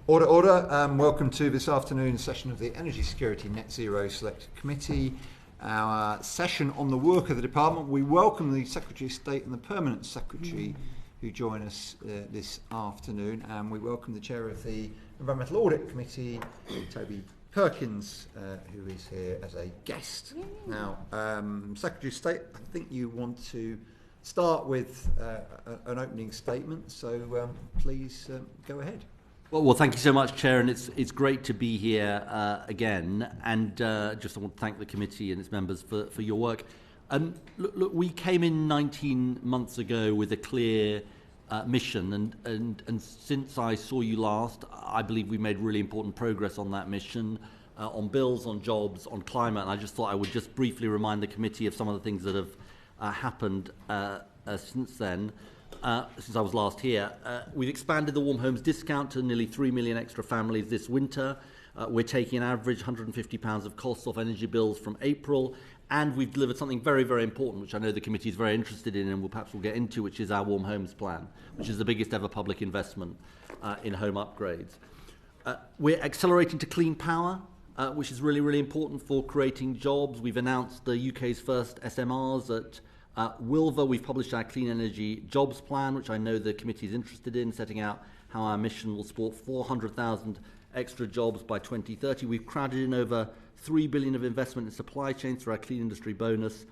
Order, order. Welcome to this afternoon's session of the Energy Security Net Zero Select Committee, our session on the work of the department. We welcome the Secretary of State and the Permanent Secretary who join us this afternoon, and we welcome the Chair of the Environmental Audit Committee, Toby Perkins, who is here as a guest. Now, Secretary of State, I think you want to start with an opening statement, so please go ahead. Well, thank you so much, Chair, and it's great to be here again. And just I want to thank the committee and its members for your work. Look, we came in 19 months ago with a clear mission, and since I saw you last, I believe we made really important progress on that mission, on bills, on jobs, on climate. And I just thought I would just briefly remind the committee of some of the things that have happened since then. Since I was last here. We've expanded the Warm Homes discount to nearly 3 million extra families this winter. We're taking an average £150 of costs off energy bills from April, and we've delivered something very, very important, which I know the committee is very interested in and we'll get into, which is our Warm Homes plan, which is the biggest ever public investment in home upgrades. We're accelerating to clean power, which is really, really important for creating jobs. We've announced the UK's first SMRs at Wilver. We've published our Clean Energy Jobs Plan, which I know the committee is interested in, setting out how our mission will support 400,000 extra jobs by 2030. We've crowded in over $3 billion of investment in supply chains through our Clean Industry bonus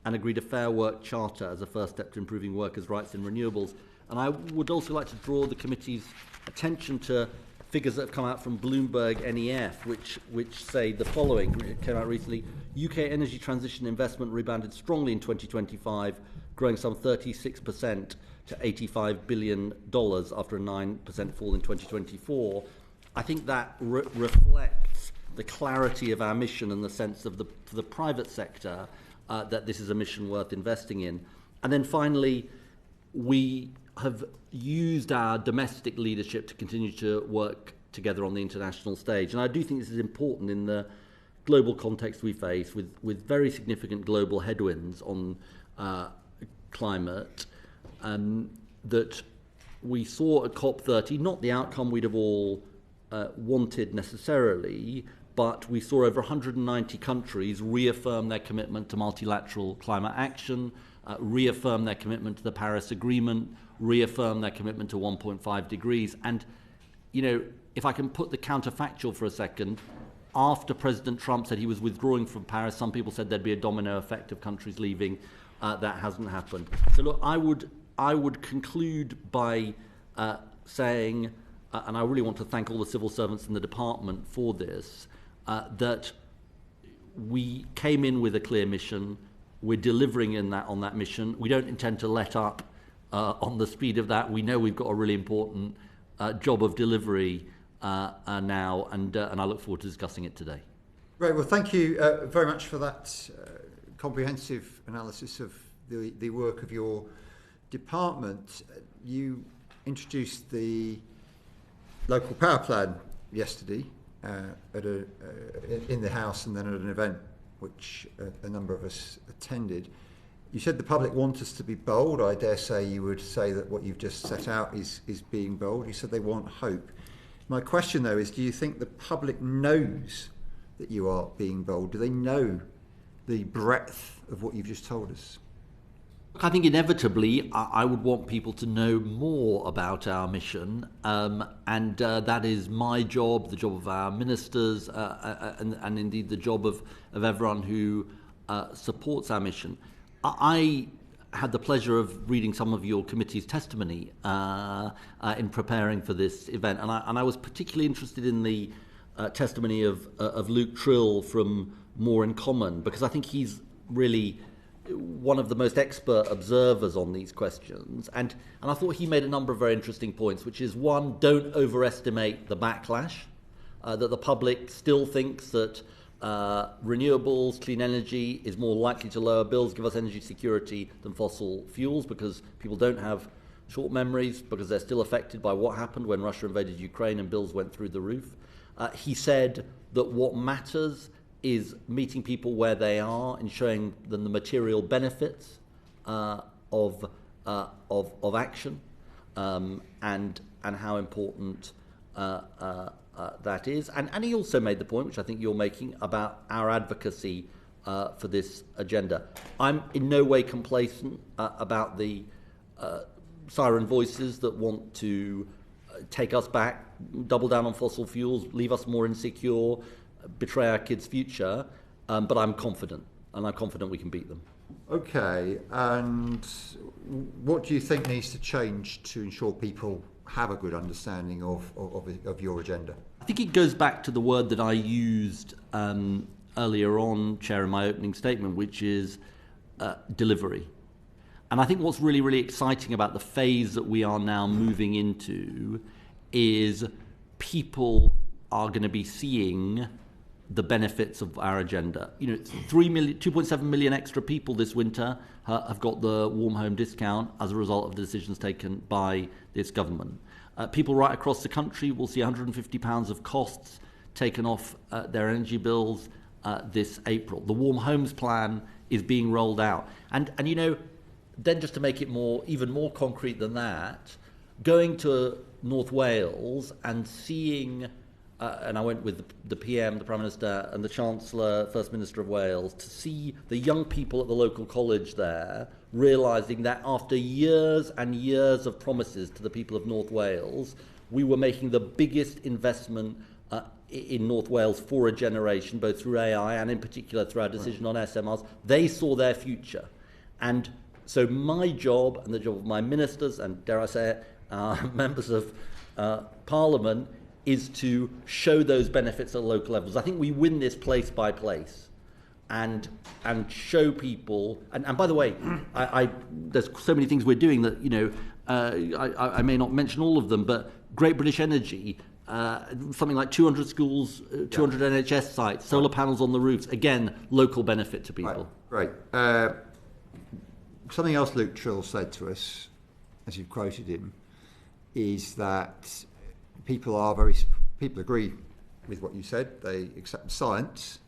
and agreed a Fair Work Charter as a first step to improving workers' rights in renewables. And I would also like to draw the committee's attention to figures that have come out from Bloomberg NEF, which say the following. It came out recently. UK energy transition investment rebounded strongly in 2025, growing some 36% to $85 billion after a 9% fall in 2024. I think that reflects the clarity of our mission and the sense of for the private sector that this is a mission worth investing in. And then finally, we have used our domestic leadership to continue to work together on the international stage. And I do think this is important in the global context we face with very significant global headwinds on climate, that we saw at COP30, not the outcome we'd have all wanted necessarily, but we saw over 190 countries reaffirm their commitment to multilateral climate action, reaffirm their commitment to the Paris Agreement, reaffirm their commitment to 1.5 degrees. And, you know, if I can put the counterfactual for a second, after President Trump said he was withdrawing from Paris, some people said there'd be a domino effect of countries leaving. That hasn't happened. So look, I would conclude by saying, and I really want to thank all the civil servants in the department for this, that we came in with a clear mission. We're delivering on that mission. We don't intend to let up on the speed of that. We know we've got a really important job of delivery now, and I look forward to discussing it today. Right, well, thank you very much for that comprehensive analysis of the work of your department. You introduced the local power plan yesterday in the House and then at an event which a number of us attended. You said the public want us to be bold. I dare say you would say that what you've just set out is being bold. You said they want hope. My question, though, is do you think the public knows that you are being bold? Do they know the breadth of what you've just told us? I think inevitably I would want people to know more about our mission, and that is my job, the job of our ministers, and indeed the job of everyone who supports our mission. I had the pleasure of reading some of your committee's testimony in preparing for this event, and I was particularly interested in the testimony of Luke Trill from More in Common, because I think he's really one of the most expert observers on these questions, and I thought he made a number of very interesting points, which is, one, don't overestimate the backlash, that the public still thinks that renewables, clean energy is more likely to lower bills, give us energy security than fossil fuels, because people don't have short memories, because they're still affected by what happened when Russia invaded Ukraine and bills went through the roof. He said that what matters is meeting people where they are and showing them the material benefits of action, and how important that is. And he also made the point, which I think you're making, about our advocacy for this agenda. I'm in no way complacent about the siren voices that want to take us back, double down on fossil fuels, leave us more insecure, betray our kids' future, but I'm confident, and I'm confident we can beat them. Okay, and what do you think needs to change to ensure people have a good understanding of your agenda? I think it goes back to the word that I used earlier on, Chair, in my opening statement, which is delivery. And I think what's really, really exciting about the phase that we are now moving into is people are going to be seeing the benefits of our agenda. 2.7 million extra people this winter have got the warm home discount as a result of the decisions taken by this government. People right across the country will see £150 of costs taken off their energy bills this April. The warm homes plan is being rolled out. And then just to make it even more concrete than that, going to North Wales and seeing, and I went with the PM, the Prime Minister, and the Chancellor, First Minister of Wales, to see the young people at the local college there realising that after years and years of promises to the people of North Wales, we were making the biggest investment in North Wales for a generation, both through AI and in particular through our decision on SMRs. They saw their future. And so my job and the job of my ministers and, dare I say it, members of Parliament is to show those benefits at local levels. I think we win this place by place and show people. And by the way, there's so many things we're doing that, I may not mention all of them, but Great British Energy, something like 200 schools, 200 NHS sites, solar panels on the roofs, again, local benefit to people. Right. Something else Luke Trill said to us, as you've quoted him, is that people agree with what you said, they accept science,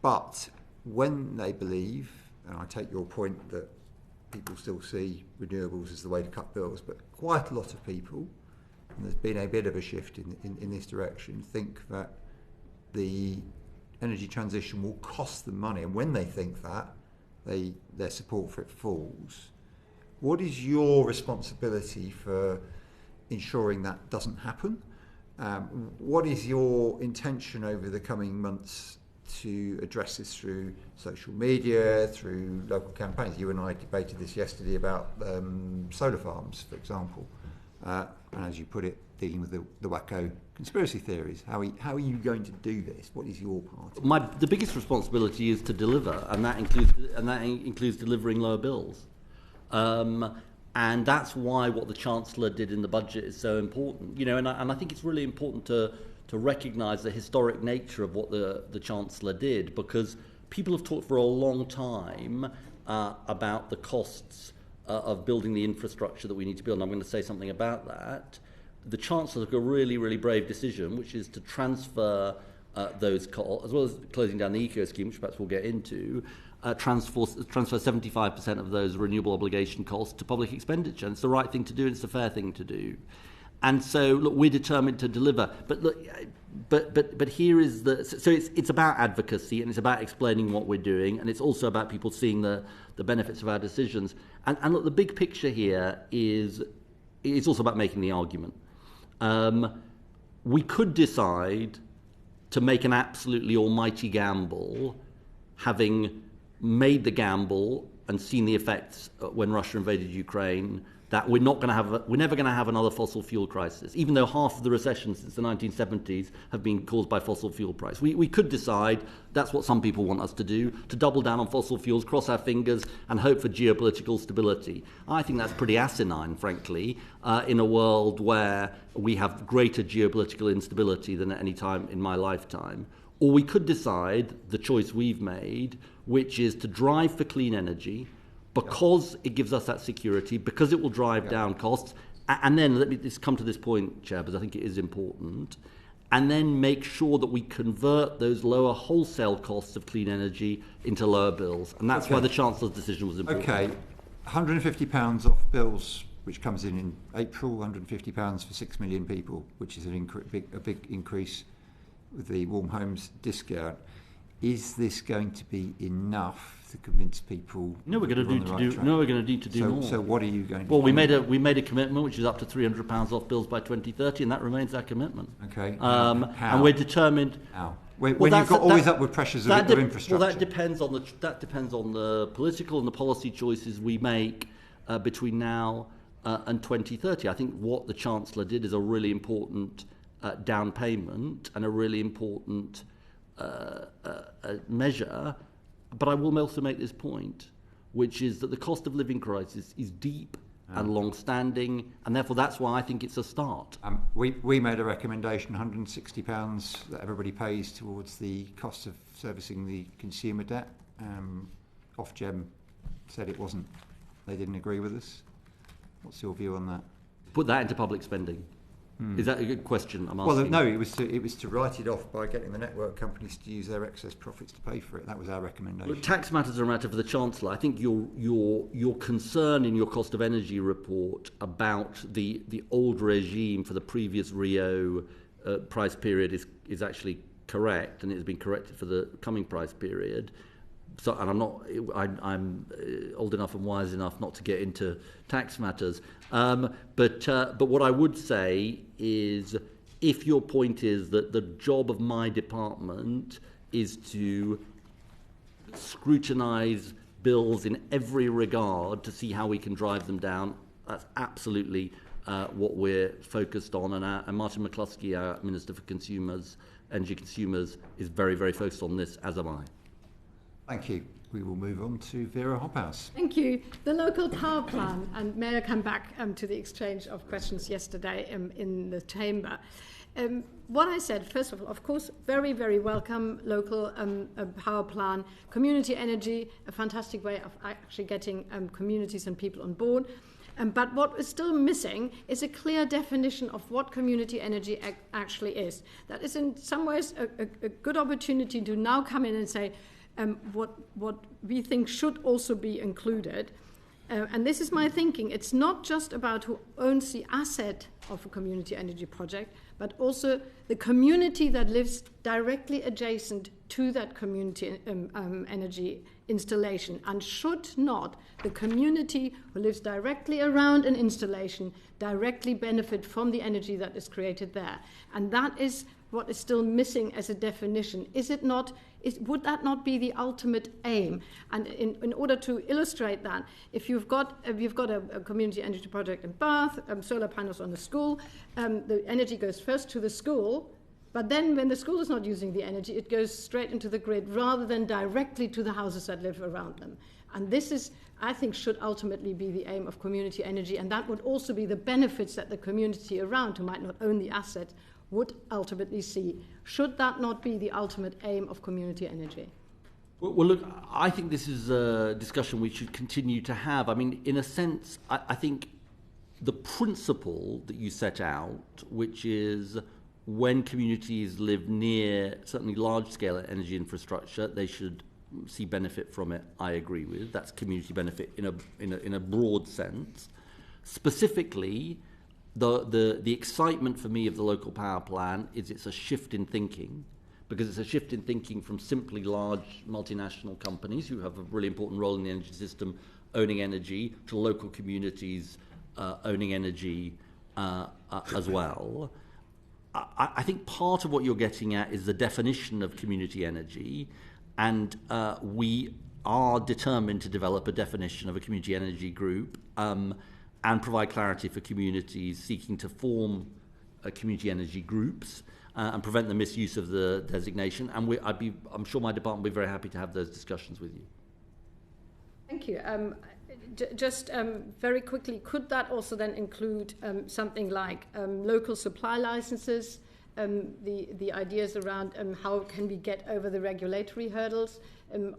but when they believe, and I take your point that people still see renewables as the way to cut bills, but quite a lot of people, and there's been a bit of a shift in this direction, think that the energy transition will cost them money, and when they think that, their support for it falls. What is your responsibility for ensuring that doesn't happen? What is your intention over the coming months to address this through social media, through local campaigns? You and I debated this yesterday about solar farms, for example, and as you put it, dealing with the wacko conspiracy theories. How are you going to do this? What is your part? The biggest responsibility is to deliver, and that includes delivering lower bills. And that's why what the Chancellor did in the budget is so important. And I think it's really important to recognise the historic nature of what the Chancellor did, because people have talked for a long time about the costs of building the infrastructure that we need to build, and I'm going to say something about that. The Chancellor took a really, really brave decision, which is to transfer those costs, as well as closing down the eco scheme, which perhaps we'll get into, transfer 75% of those renewable obligation costs to public expenditure. And it's the right thing to do, and it's the fair thing to do. And so, look, we're determined to deliver. But look, but here is so it's about advocacy, and it's about explaining what we're doing, and it's also about people seeing the benefits of our decisions. And look, the big picture here is it's also about making the argument. We could decide to make an absolutely almighty gamble, having made the gamble and seen the effects when Russia invaded Ukraine, that we're never going to have another fossil fuel crisis, even though half of the recessions since the 1970s have been caused by fossil fuel price. We could decide, that's what some people want us to do, to double down on fossil fuels, cross our fingers and hope for geopolitical stability. I think that's pretty asinine, frankly, in a world where we have greater geopolitical instability than at any time in my lifetime. Or we could decide, the choice we've made, which is to drive for clean energy, because it gives us that security, because it will drive down costs. And then, let me just come to this point, Chair, because I think it is important, and then make sure that we convert those lower wholesale costs of clean energy into lower bills. And that's why the Chancellor's decision was important. Okay, £150 off bills which comes in April, £150 for 6 million people, which is a big increase with the Warm Homes discount. Is this going to be enough to convince people? No, we're going to need to do more. So what are you going to do? Well, we made a commitment which is up to £300 off bills by 2030, and that remains our commitment. Okay. How? And we're determined. How? When you've got always upward pressures of infrastructure. Well, that depends on the political and the policy choices we make between now and 2030. I think what the Chancellor did is a really important down payment and a really important measure. But I will also make this point, which is that the cost of living crisis is deep and long-standing, and therefore that's why I think it's a start. We made a recommendation, £160 that everybody pays towards the cost of servicing the consumer debt. Ofgem said it wasn't. They didn't agree with us. What's your view on that? Put that into public spending. Is that a good question I'm asking? Well, no, it was to write it off by getting the network companies to use their excess profits to pay for it. That was our recommendation. Look, tax matters are a matter for the Chancellor. I think your concern in your cost of energy report about the old regime for the previous Rio price period is actually correct, and it has been corrected for the coming price period. So, and I'm old enough and wise enough not to get into tax matters. But what I would say is, if your point is that the job of my department is to scrutinise bills in every regard to see how we can drive them down, that's absolutely what we're focused on. And Martin McCluskey, our Minister for Energy Consumers, is very, very focused on this, as am I. Thank you. We will move on to Vera Hophouse. Thank you. The local power plan, and may I come back to the exchange of questions yesterday in the chamber. What I said, first of all, of course, very, very welcome local power plan, community energy, a fantastic way of actually getting communities and people on board. But what is still missing is a clear definition of what community energy actually is. That is in some ways a good opportunity to now come in and say, what we think should also be included. And this is my thinking. It's not just about who owns the asset of a community energy project, but also the community that lives directly adjacent to that community energy installation. And should not the community who lives directly around an installation directly benefit from the energy that is created there? And that is what is still missing as a definition. Would that not be the ultimate aim? And in order to illustrate that, if you've got a community energy project in Bath, solar panels on the school, the energy goes first to the school, but then when the school is not using the energy, it goes straight into the grid rather than directly to the houses that live around them. And this is, I think, should ultimately be the aim of community energy, and that would also be the benefits that the community around, who might not own the asset, would ultimately see. Should that not be the ultimate aim of community energy? Well, look, I think this is a discussion we should continue to have. I mean, in a sense, I think the principle that you set out, which is when communities live near certainly large-scale energy infrastructure, they should see benefit from it, I agree with. That's community benefit in a broad sense. Specifically, the excitement for me of the local power plan is it's a shift in thinking, because it's a shift in thinking from simply large multinational companies who have a really important role in the energy system owning energy to local communities owning energy as well. I think part of what you're getting at is the definition of community energy, and we are determined to develop a definition of a community energy group and provide clarity for communities seeking to form community energy groups and prevent the misuse of the designation. And I'm sure my department will be very happy to have those discussions with you. Thank you. Just very quickly, could that also then include something like local supply licenses, the ideas around how can we get over the regulatory hurdles?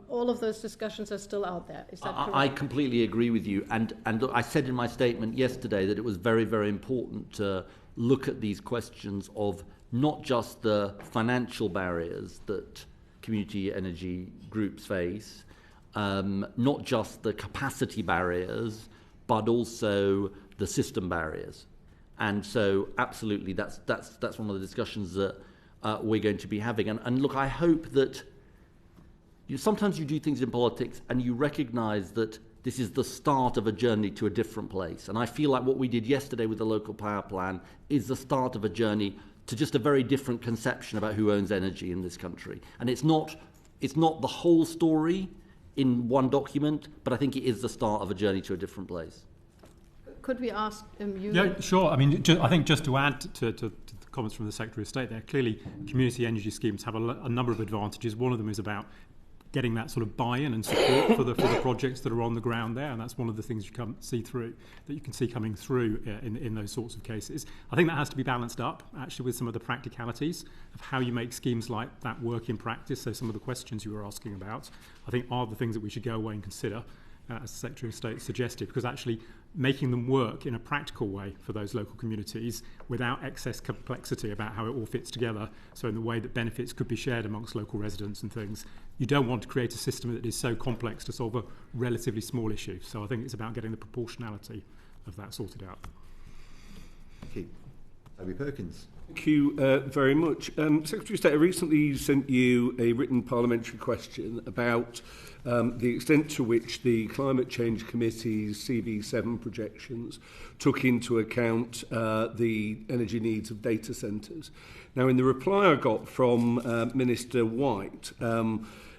All of those discussions are still out there. Is that correct? I completely agree with you. And look, I said in my statement yesterday that it was very, very important to look at these questions of not just the financial barriers that community energy groups face, not just the capacity barriers, but also the system barriers. And so absolutely that's one of the discussions that we're going to be having. And look, I hope that sometimes you do things in politics and you recognise that this is the start of a journey to a different place. And I feel like what we did yesterday with the local power plan is the start of a journey to just a very different conception about who owns energy in this country. And it's not the whole story in one document, but I think it is the start of a journey to a different place. Could we ask you? Yeah, sure. I mean, I think just to add to the comments from the Secretary of State there, clearly community energy schemes have a number of advantages. One of them is about getting that sort of buy-in and support for the projects that are on the ground there, and that's one of the things you can see coming through in those sorts of cases. I think that has to be balanced up actually with some of the practicalities of how you make schemes like that work in practice. So some of the questions you were asking about, I think, are the things that we should go away and consider, as the Secretary of State suggested, because actually making them work in a practical way for those local communities without excess complexity about how it all fits together, so in the way that benefits could be shared amongst local residents and things. You don't want to create a system that is so complex to solve a relatively small issue. So I think it's about getting the proportionality of that sorted out. Thank you. Toby Perkins. Thank you very much. Secretary of State, I recently sent you a written parliamentary question about the extent to which the Climate Change Committee's CV7 projections took into account the energy needs of data centres. Now, in the reply I got from Minister White,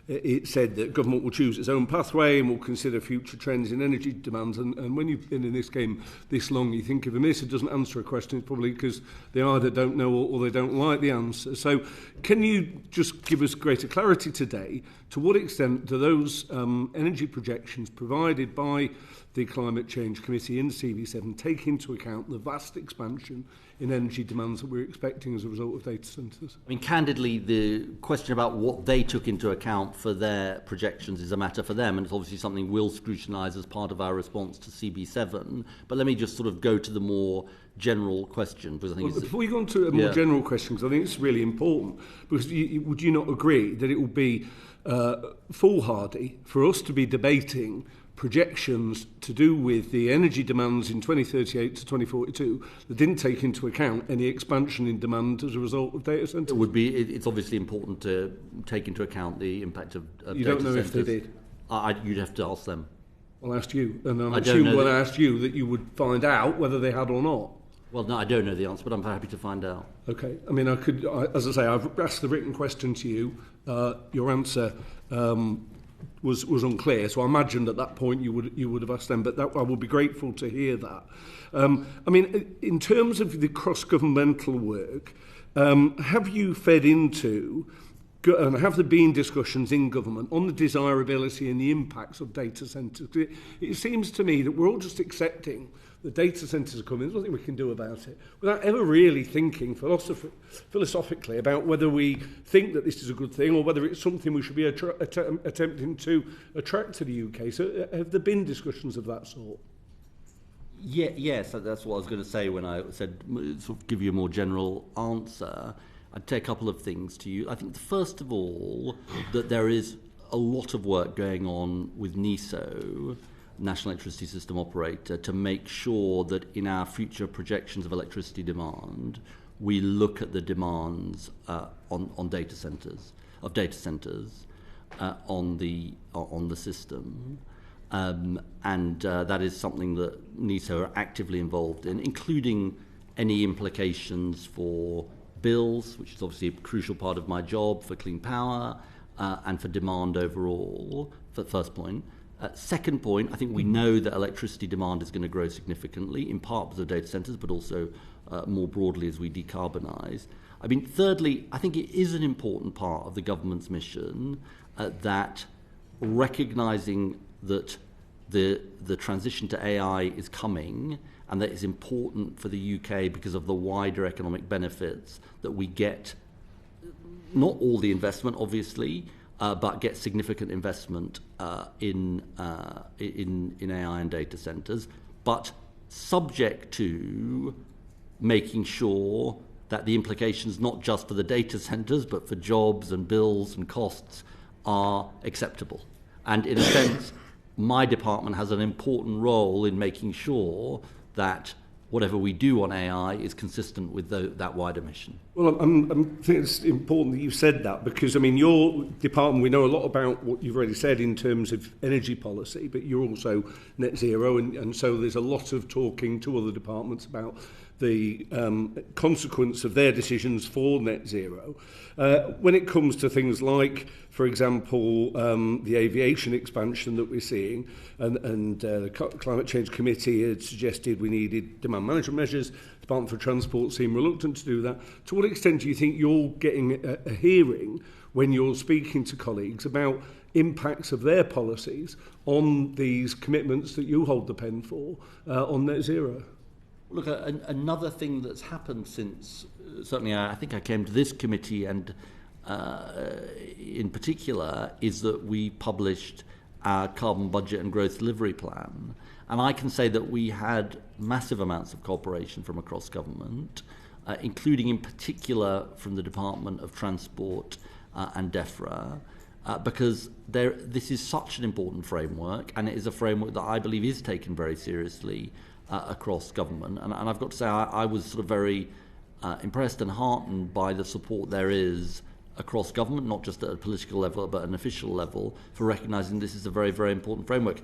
it said that government will choose its own pathway and will consider future trends in energy demands. And when you've been in this game this long, you think if a minister doesn't answer a question, it's probably because they either don't know or they don't like the answer. So can you just give us greater clarity today? To what extent do those energy projections provided by the Climate Change Committee in CV7 take into account the vast expansion in energy demands that we're expecting as a result of data centres? I mean, candidly, the question about what they took into account for their projections is a matter for them, and it's obviously something we'll scrutinise as part of our response to CB7. But let me just sort of go to the more general question, because I think before you go on to a more general question, because I think it's really important, because would you not agree that it would be foolhardy for us to be debating projections to do with the energy demands in 2038 to 2042 that didn't take into account any expansion in demand as a result of data centres? It's obviously important to take into account the impact of data centres. You don't know if they did? You'd have to ask them. Well, I asked you, and I'm assuming when I asked you that you would find out whether they had or not. Well, no, I don't know the answer, but I'm happy to find out. Okay. I mean, as I say, I've asked the written question to you. Your answer was unclear, so I imagined at that point you would have asked them, but I would be grateful to hear that. I mean, in terms of the cross-governmental work, have you fed into, and have there been discussions in government on the desirability and the impacts of data centres? It seems to me that we're all just accepting the data centres are coming, there's nothing we can do about it, without ever really thinking philosophically about whether we think that this is a good thing or whether it's something we should be attempting to attract to the UK. So have there been discussions of that sort? Yes, that's what I was going to say when I said sort of give you a more general answer. I'd say a couple of things to you. I think, first of all, that there is a lot of work going on with NESO, National Electricity System Operator, to make sure that in our future projections of electricity demand, we look at the demands on data centres, on the system. And that is something that NESO are actively involved in, including any implications for bills, which is obviously a crucial part of my job, for clean power and for demand overall, for the first point. Second point, I think we know that electricity demand is going to grow significantly, in part because of data centres, but also more broadly as we decarbonise. I mean, thirdly, I think it is an important part of the government's mission that recognising that the transition to AI is coming and that it's important for the UK because of the wider economic benefits that we get, not all the investment, obviously, but get significant investment in AI and data centres, but subject to making sure that the implications, not just for the data centres, but for jobs and bills and costs, are acceptable. And in a sense, my department has an important role in making sure that whatever we do on AI is consistent with that wider mission. Well, I think it's important that you said that because, I mean, your department, we know a lot about what you've already said in terms of energy policy, but you're also net zero, and so there's a lot of talking to other departments about the consequence of their decisions for net zero. When it comes to things like, for example, the aviation expansion that we're seeing, and the Climate Change Committee had suggested we needed demand management measures. The Department for Transport seemed reluctant to do that. To what extent do you think you're getting a hearing when you're speaking to colleagues about impacts of their policies on these commitments that you hold the pen for on net zero? Look, another thing that's happened since, certainly I think I came to this committee and in particular, is that we published our carbon budget and growth delivery plan. And I can say that we had massive amounts of cooperation from across government, including in particular from the Department of Transport and DEFRA, because this is such an important framework, and it is a framework that I believe is taken very seriously across government. And I've got to say, I was sort of very impressed and heartened by the support there is across government, not just at a political level, but an official level, for recognising this is a very, very important framework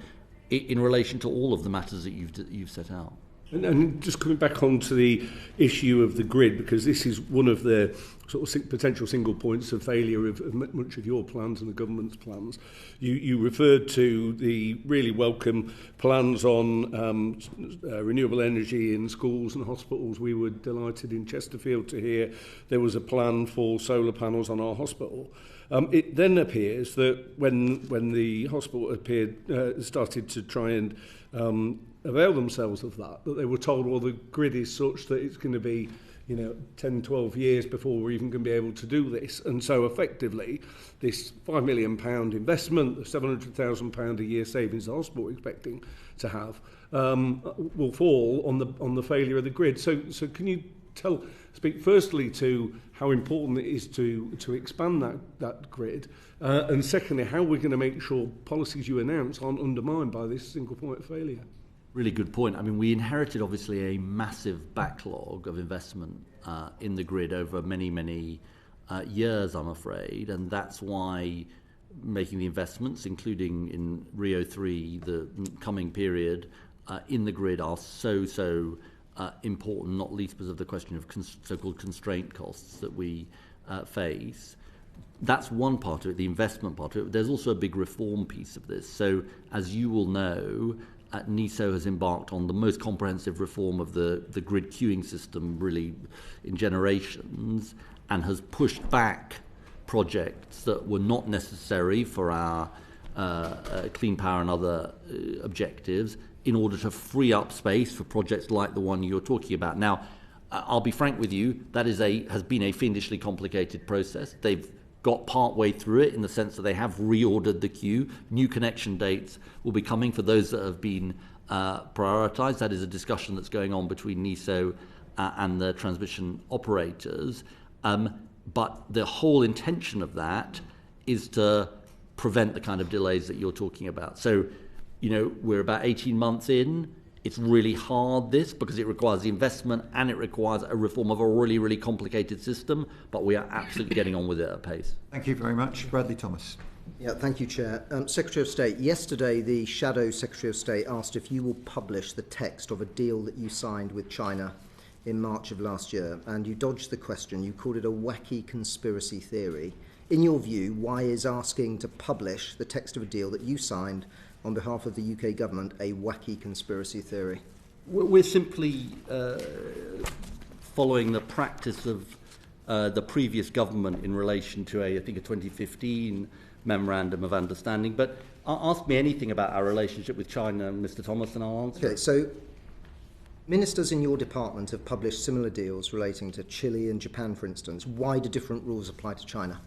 in relation to all of the matters that you've set out. And just coming back onto the issue of the grid, because this is one of the sort of potential single points of failure of much of your plans and the government's plans. You referred to the really welcome plans on renewable energy in schools and hospitals. We were delighted in Chesterfield to hear there was a plan for solar panels on our hospital. It then appears that when the hospital started to try and avail themselves of that they were told, well, the grid is such that it's going to be 10, 12 years before we're even going to be able to do this. And so effectively, this £5 million investment, the £700,000 a year savings the hospital expecting to have, will fall on the failure of the grid. So can you speak firstly to how important it is to expand that grid, and secondly, how we're going to make sure policies you announce aren't undermined by this single point of failure? Really good point. I mean, we inherited obviously a massive backlog of investment in the grid over many, many years, I'm afraid, and that's why making the investments, including in Rio 3, the coming period, in the grid are so important, not least because of the question of so-called constraint costs that we face. That's one part of it, the investment part of it. There's also a big reform piece of this. So, as you will know, NESO has embarked on the most comprehensive reform of the grid queuing system, really, in generations, and has pushed back projects that were not necessary for our clean power and other objectives in order to free up space for projects like the one you're talking about. Now, I'll be frank with you, that has been a fiendishly complicated process. They've got part way through it in the sense that they have reordered the queue. New connection dates will be coming for those that have been prioritised. That is a discussion that's going on between NESO and the transmission operators. But the whole intention of that is to prevent the kind of delays that you're talking about. So, we're about 18 months in. It's really hard, this, because it requires the investment and it requires a reform of a really, really complicated system, but we are absolutely getting on with it at pace. Thank you very much. Bradley Thomas. Yeah, thank you, Chair. Secretary of State, yesterday the Shadow Secretary of State asked if you will publish the text of a deal that you signed with China in March of last year, and you dodged the question. You called it a wacky conspiracy theory. In your view, why is asking to publish the text of a deal that you signed on behalf of the UK government a wacky conspiracy theory? We're simply following the practice of the previous government in relation to I think a 2015 memorandum of understanding. But ask me anything about our relationship with China, Mr. Thomas, and I'll answer. Okay, so ministers in your department have published similar deals relating to Chile and Japan, for instance. Why do different rules apply to China?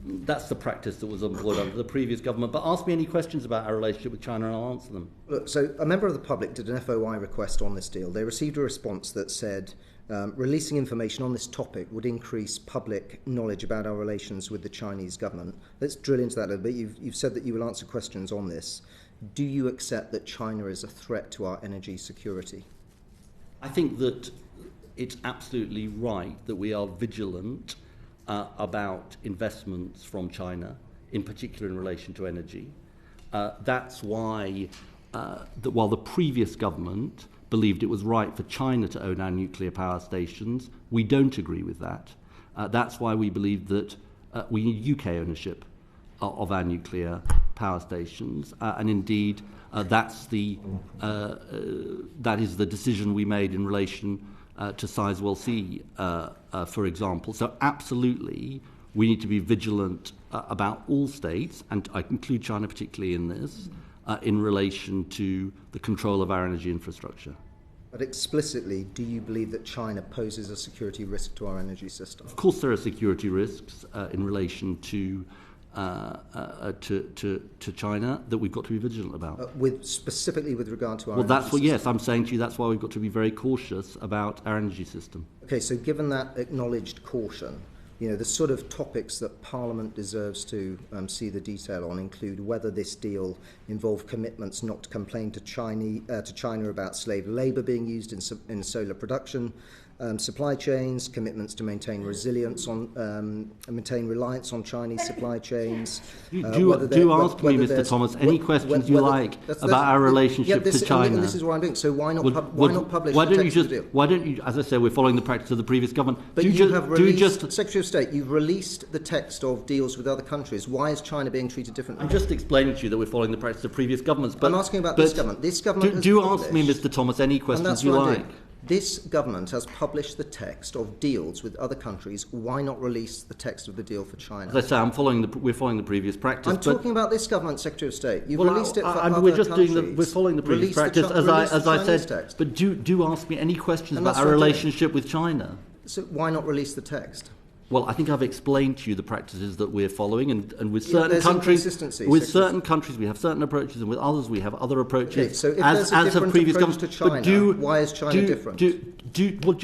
That's the practice that was employed under the previous government. But ask me any questions about our relationship with China and I'll answer them. Look, so a member of the public did an FOI request on this deal. They received a response that said releasing information on this topic would increase public knowledge about our relations with the Chinese government. Let's drill into that a little bit. You've said that you will answer questions on this. Do you accept that China is a threat to our energy security? I think that it's absolutely right that we are vigilant about investments from China, in particular in relation to energy. That's why, while the previous government believed it was right for China to own our nuclear power stations, we don't agree with that. That's why we believe that we need UK ownership of our nuclear power stations, and indeed that is the decision we made in relation to Sizewell C, for example. So absolutely, we need to be vigilant about all states, and I include China particularly in this, in relation to the control of our energy infrastructure. But explicitly, do you believe that China poses a security risk to our energy system? Of course, there are security risks in relation to China that we've got to be vigilant about. Specifically with regard to our energy system? Yes, I'm saying to you that's why we've got to be very cautious about our energy system. Okay, so given that acknowledged caution, the sort of topics that Parliament deserves to see the detail on include whether this deal involved commitments not to complain to China about slave labour being used in solar production, supply chains, commitments to maintain resilience maintain reliance on Chinese supply chains. Do ask me, Mr. Thomas, any questions you like about our relationship to China. And this is what I'm doing. So why not publish the text of the deal? Why don't you, as I say, we're following the practice of the previous government. But Secretary of State, you've released the text of deals with other countries. Why is China being treated differently? I'm just explaining to you that we're following the practice of previous governments. But I'm asking about this government. This government do ask me, Mr. Thomas, any questions you like. This government has published the text of deals with other countries. Why not release the text of the deal for China? As I say, we're following the previous practice. I'm talking about this government, Secretary of State. You've released it for other countries. We're following the previous practice, as I said. Text. But do ask me any questions about our relationship with China. So why not release the text? Well, I think I've explained to you the practices that we're following, and with certain countries, certain countries we have certain approaches, and with others we have other approaches. Okay, so if there's a different approach to China, why is China different?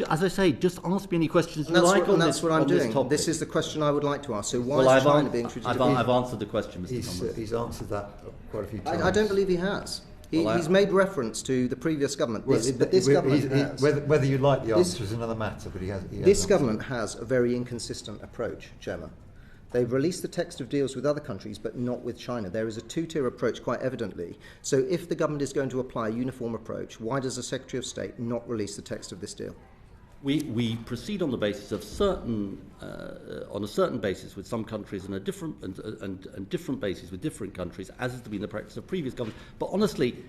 As I say, just ask me any questions you like on this. That's what I'm doing. This is the question I would like to ask. So why is China being treated differently? I've answered the question, Mr. Thomas. He's answered that quite a few times. I don't believe he has. He's made reference to the previous government. Whether you like the answer is another matter, but he has. This government has a very inconsistent approach, Chairman. They've released the text of deals with other countries, but not with China. There is a two-tier approach, quite evidently. So if the government is going to apply a uniform approach, why does the Secretary of State not release the text of this deal? We proceed on the basis of on a certain basis with some countries and a different and different basis with different countries, as has been the practice of previous governments. But honestly,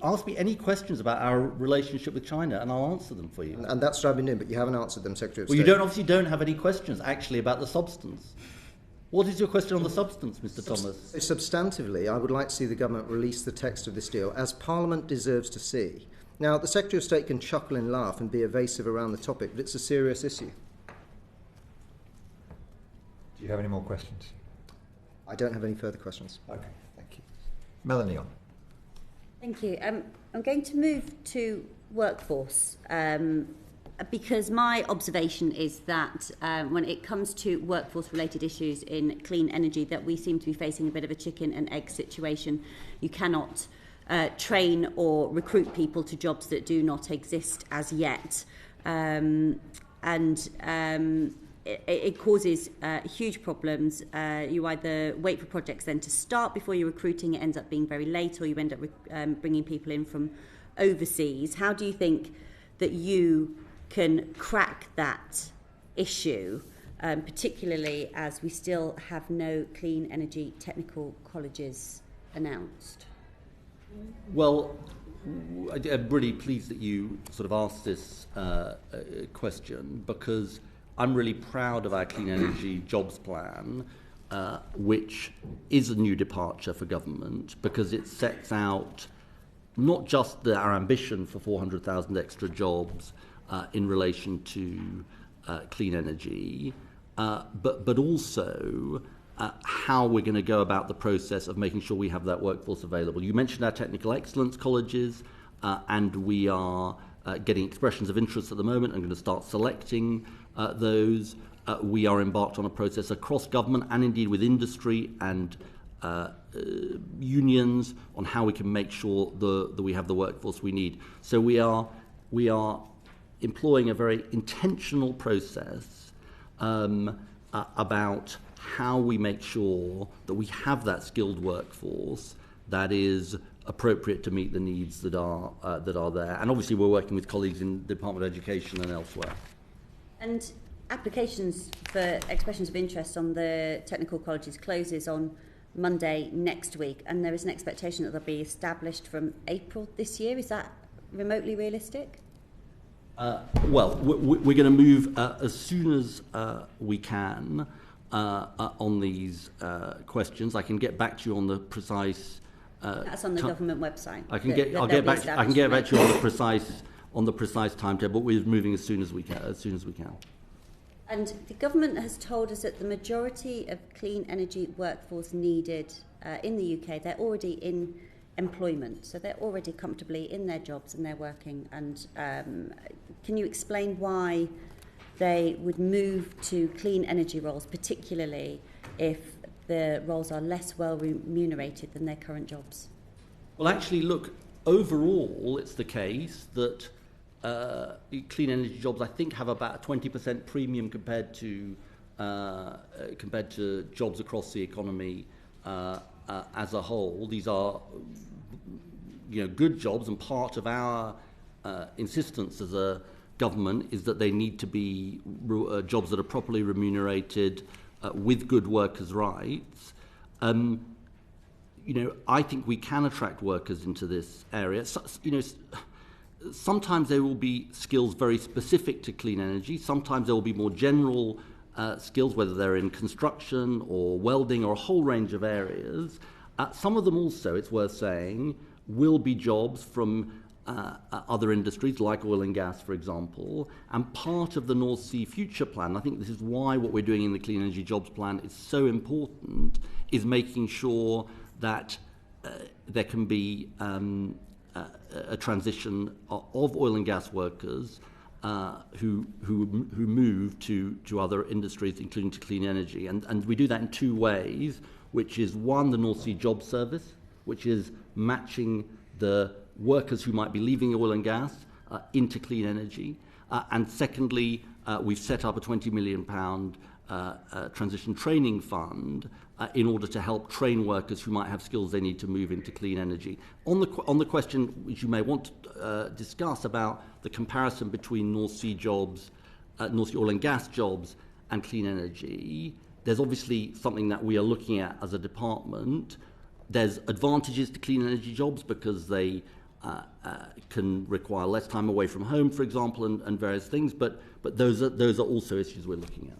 ask me any questions about our relationship with China, and I'll answer them for you. And that's what I've been doing, but you haven't answered them, Secretary of State. Well, you obviously don't have any questions actually about the substance. What is your question on the substance, Mr. Thomas? Substantively, I would like to see the government release the text of this deal, as Parliament deserves to see. Now, the Secretary of State can chuckle and laugh and be evasive around the topic, but it's a serious issue. Do you have any more questions? I don't have any further questions. Okay, thank you. Melanie on. Thank you. I'm going to move to workforce because my observation is that when it comes to workforce-related issues in clean energy, that we seem to be facing a bit of a chicken and egg situation. You cannot train or recruit people to jobs that do not exist as yet. It causes huge problems. You either wait for projects then to start before you're recruiting, it ends up being very late, or you end up bringing people in from overseas. How do you think that you can crack that issue, particularly as we still have no clean energy technical colleges announced? Well, I'm really pleased that you sort of asked this question, because I'm really proud of our clean energy jobs plan, which is a new departure for government, because it sets out not just our ambition for 400,000 extra jobs in relation to clean energy, but also how we're going to go about the process of making sure we have that workforce available. You mentioned our technical excellence colleges, and we are getting expressions of interest at the moment. I'm going to start selecting those. We are embarked on a process across government and indeed with industry and unions on how we can make sure that we have the workforce we need. So we are employing a very intentional process about how we make sure that we have that skilled workforce that is appropriate to meet the needs that are there. And obviously we're working with colleagues in the Department of Education and elsewhere. And applications for expressions of interest on the technical colleges closes on Monday next week, and there is an expectation that they'll be established from April this year. Is that remotely realistic? Well, we're going to move as soon as we can on these questions. I can get back to you on the precise. That's on the government website. I can get back to you on the precise timetable. But we're moving as soon as we can. And the government has told us that the majority of clean energy workforce needed in the UK, they're already in employment, so they're already comfortably in their jobs and they're working. And can you explain why they would move to clean energy roles, particularly if the roles are less well remunerated than their current jobs? Well, actually, look, overall, it's the case that clean energy jobs, I think, have about a 20% premium compared to jobs across the economy as a whole. These are, good jobs, and part of our insistence as a government is that they need to be jobs that are properly remunerated with good workers' rights. I think we can attract workers into this area. Sometimes there will be skills very specific to clean energy. Sometimes there will be more general skills, whether they're in construction or welding or a whole range of areas. Some of them also, it's worth saying, will be jobs from other industries like oil and gas, for example. And part of the North Sea Future Plan, I think this is why what we're doing in the Clean Energy Jobs Plan is so important, is making sure that there can be a transition of oil and gas workers who move to other industries, including to clean energy. And we do that in two ways, which is one, the North Sea Job Service, which is matching the workers who might be leaving oil and gas into clean energy. And secondly, we've set up a £20 million transition training fund in order to help train workers who might have skills they need to move into clean energy. On the question which you may want to discuss about the comparison between North Sea jobs, North Sea oil and gas jobs and clean energy, there's obviously something that we are looking at as a department. There's advantages to clean energy jobs because they can require less time away from home, for example, and various things, but those are also issues we're looking at.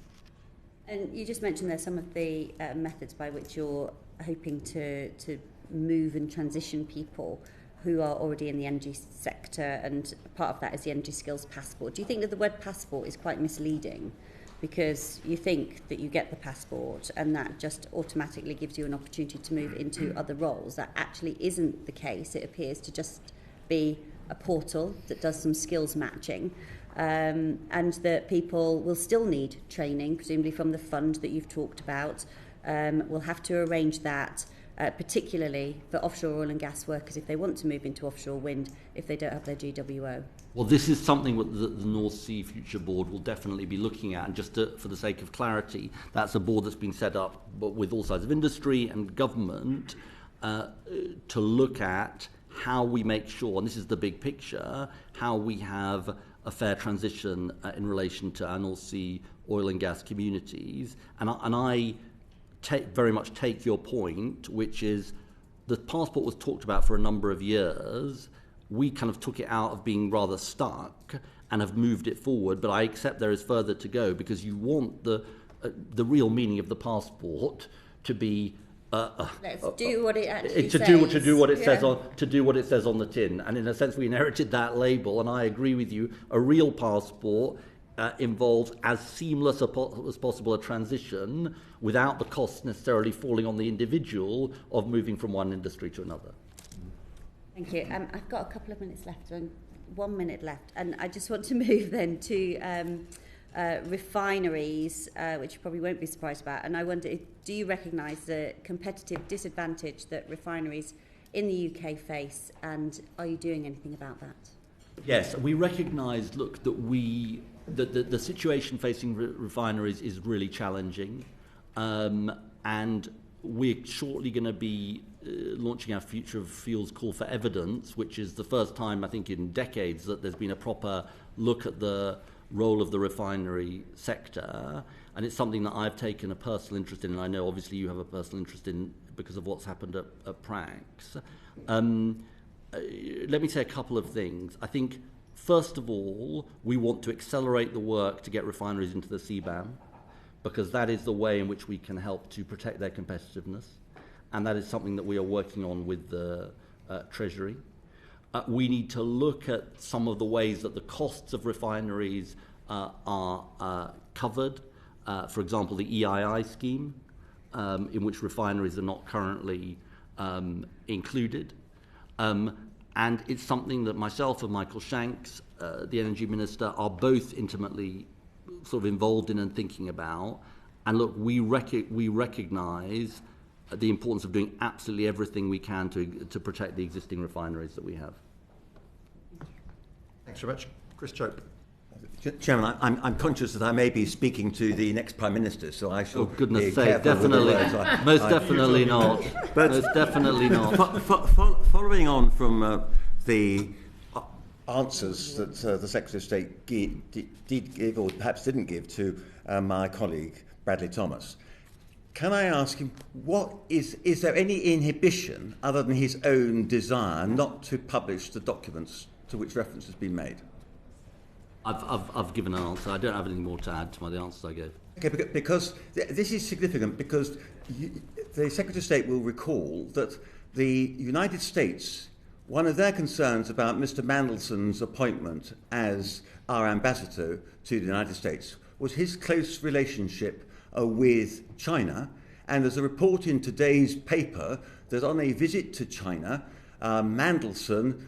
And you just mentioned there some of the methods by which you're hoping to move and transition people who are already in the energy sector, and part of that is the energy skills passport. Do you think that the word passport is quite misleading? Because you think that you get the passport and that just automatically gives you an opportunity to move into other roles. That actually isn't the case. It appears to just be a portal that does some skills matching, and that people will still need training, presumably from the fund that you've talked about. We'll have to arrange that, particularly for offshore oil and gas workers if they want to move into offshore wind, if they don't have their GWO. Well, this is something that the North Sea Future Board will definitely be looking at. And just for the sake of clarity, that's a board that's been set up with all sides of industry and government to look at how we make sure, and this is the big picture, how we have a fair transition in relation to our North Sea oil and gas communities. And I very much take your point, which is the passport was talked about for a number of years. We kind of took it out of being rather stuck and have moved it forward, but I accept there is further to go, because you want the real meaning of the passport to be let's do what it actually says. To do what it says on the tin. And in a sense, we inherited that label, and I agree with you. A real passport involves as seamless as possible a transition without the cost necessarily falling on the individual of moving from one industry to another. Thank you. I've got a couple of minutes left, 1 minute left, and I just want to move then to refineries, which you probably won't be surprised about. And I wonder, do you recognise the competitive disadvantage that refineries in the UK face, and are you doing anything about that? Yes, we recognise, look, that the situation facing refineries is really challenging, and we're shortly going to be launching our Future of Fuels Call for Evidence, which is the first time, I think, in decades that there's been a proper look at the role of the refinery sector, and it's something that I've taken a personal interest in, and I know obviously you have a personal interest in because of what's happened at Prax. Let me say a couple of things. I think, first of all, we want to accelerate the work to get refineries into the CBAM, because that is the way in which we can help to protect their competitiveness, and that is something that we are working on with the Treasury. We need to look at some of the ways that the costs of refineries are covered. For example, the EII scheme, in which refineries are not currently included. And it's something that myself and Michael Shanks, the Energy Minister, are both intimately sort of involved in and thinking about. And look, we recognise the importance of doing absolutely everything we can to protect the existing refineries that we have. Thanks very much. Chris Chope. Chairman, I'm conscious that I may be speaking to the next Prime Minister, so I shall. Oh, goodness be sake, careful with the definitely. words Most definitely not. But Most definitely not. Following on from the answers that the Secretary of State did give, or perhaps didn't give, to my colleague Bradley Thomas, can I ask him, is there any inhibition other than his own desire not to publish the documents to which reference has been made? I've given an answer. I don't have anything more to add to the answers I gave. Okay, because this is significant, because the Secretary of State will recall that the United States, one of their concerns about Mr. Mandelson's appointment as our ambassador to the United States was his close relationship with China. And there's a report in today's paper that on a visit to China, Mandelson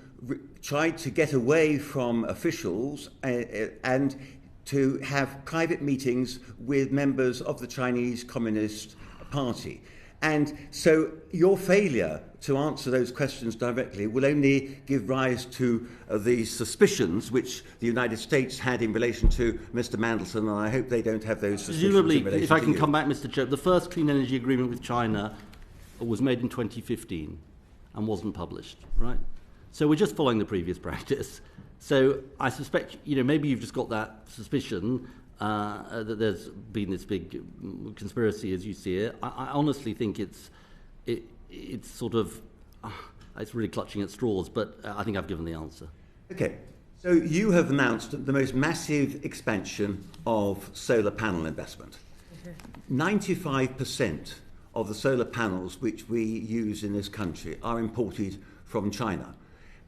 tried to get away from officials and to have private meetings with members of the Chinese Communist Party. And so your failure to answer those questions directly will only give rise to the suspicions which the United States had in relation to Mr. Mandelson, and I hope they don't have those suspicions in relation to you. If I can come back, Mr. Chair, the first clean energy agreement with China was made in 2015 and wasn't published, right? So we're just following the previous practice. So I suspect, maybe you've just got that suspicion that there's been this big conspiracy as you see it. I honestly think it's sort of, it's really clutching at straws, but I think I've given the answer. Okay, so you have announced the most massive expansion of solar panel investment. 95% of the solar panels which we use in this country are imported from China.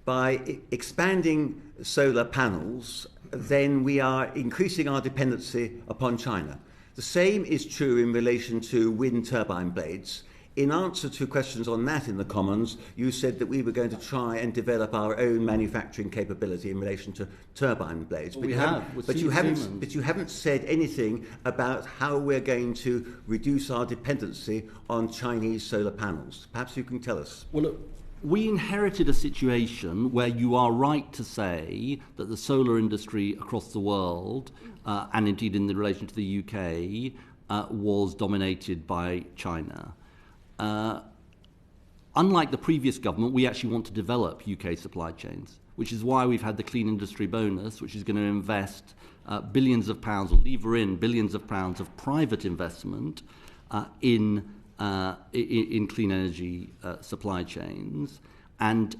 By expanding solar panels, then we are increasing our dependency upon China. The same is true in relation to wind turbine blades. In answer to questions on that in the Commons, you said that we were going to try and develop our own manufacturing capability in relation to turbine blades. Well, but you haven't said anything about how we're going to reduce our dependency on Chinese solar panels. Perhaps you can tell us. Well, look, we inherited a situation where you are right to say that the solar industry across the world, and indeed in the relation to the UK, was dominated by China. Unlike the previous government, we actually want to develop UK supply chains, which is why we've had the Clean Industry Bonus, which is going to invest billions of pounds, or lever in billions of pounds of private investment in clean energy supply chains. And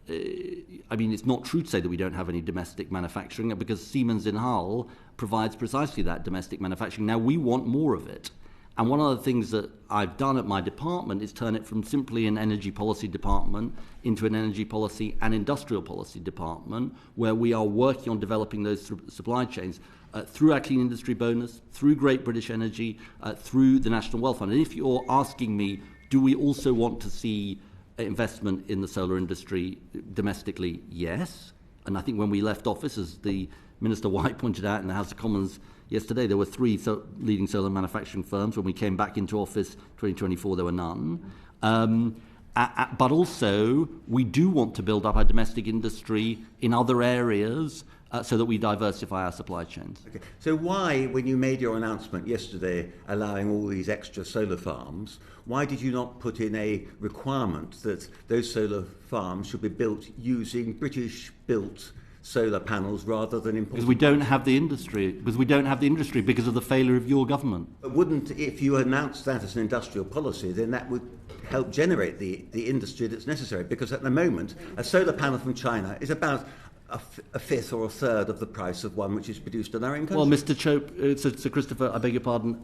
it's not true to say that we don't have any domestic manufacturing, because Siemens in Hull provides precisely that domestic manufacturing. Now, we want more of it. And one of the things that I've done at my department is turn it from simply an energy policy department into an energy policy and industrial policy department, where we are working on developing those supply chains through our Clean Industry Bonus, through Great British Energy, through the National Wealth Fund. And if you're asking me, do we also want to see investment in the solar industry domestically? Yes. And I think when we left office, as the Minister White pointed out in the House of Commons yesterday, there were 3 leading solar manufacturing firms. When we came back into office 2024, there were none. But also, we do want to build up our domestic industry in other areas so that we diversify our supply chains. Okay. So why, when you made your announcement yesterday allowing all these extra solar farms, why did you not put in a requirement that those solar farms should be built using British-built solar panels rather than imported? Because we don't have the industry. Because of the failure of your government. But wouldn't, if you announced that as an industrial policy, then that would help generate the industry that's necessary? Because at the moment, a solar panel from China is about a fifth or a third of the price of one which is produced in our own country. Well, Mr. Chope, Sir Christopher, I beg your pardon.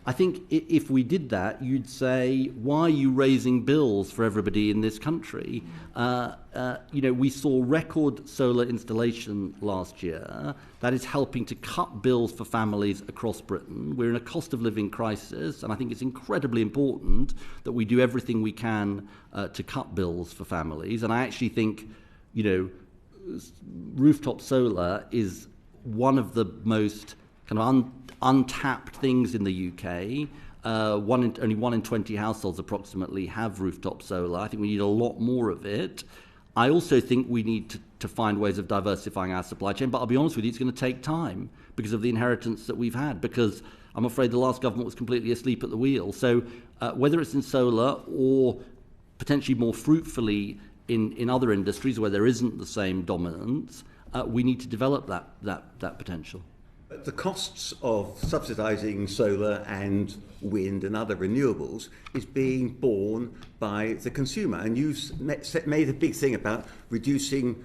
I think if we did that, you'd say, why are you raising bills for everybody in this country? We saw record solar installation last year. That is helping to cut bills for families across Britain. We're in a cost of living crisis, and I think it's incredibly important that we do everything we can to cut bills for families. And I actually think, rooftop solar is one of the most kind of untapped things in the UK. Only 1 in 20 households approximately have rooftop solar. I think we need a lot more of it. I also think we need to find ways of diversifying our supply chain, but I'll be honest with you, it's going to take time because of the inheritance that we've had, because I'm afraid the last government was completely asleep at the wheel. So whether it's in solar or potentially more fruitfully in other industries where there isn't the same dominance, we need to develop that potential. But the costs of subsidising solar and wind and other renewables is being borne by the consumer. And you made a big thing about reducing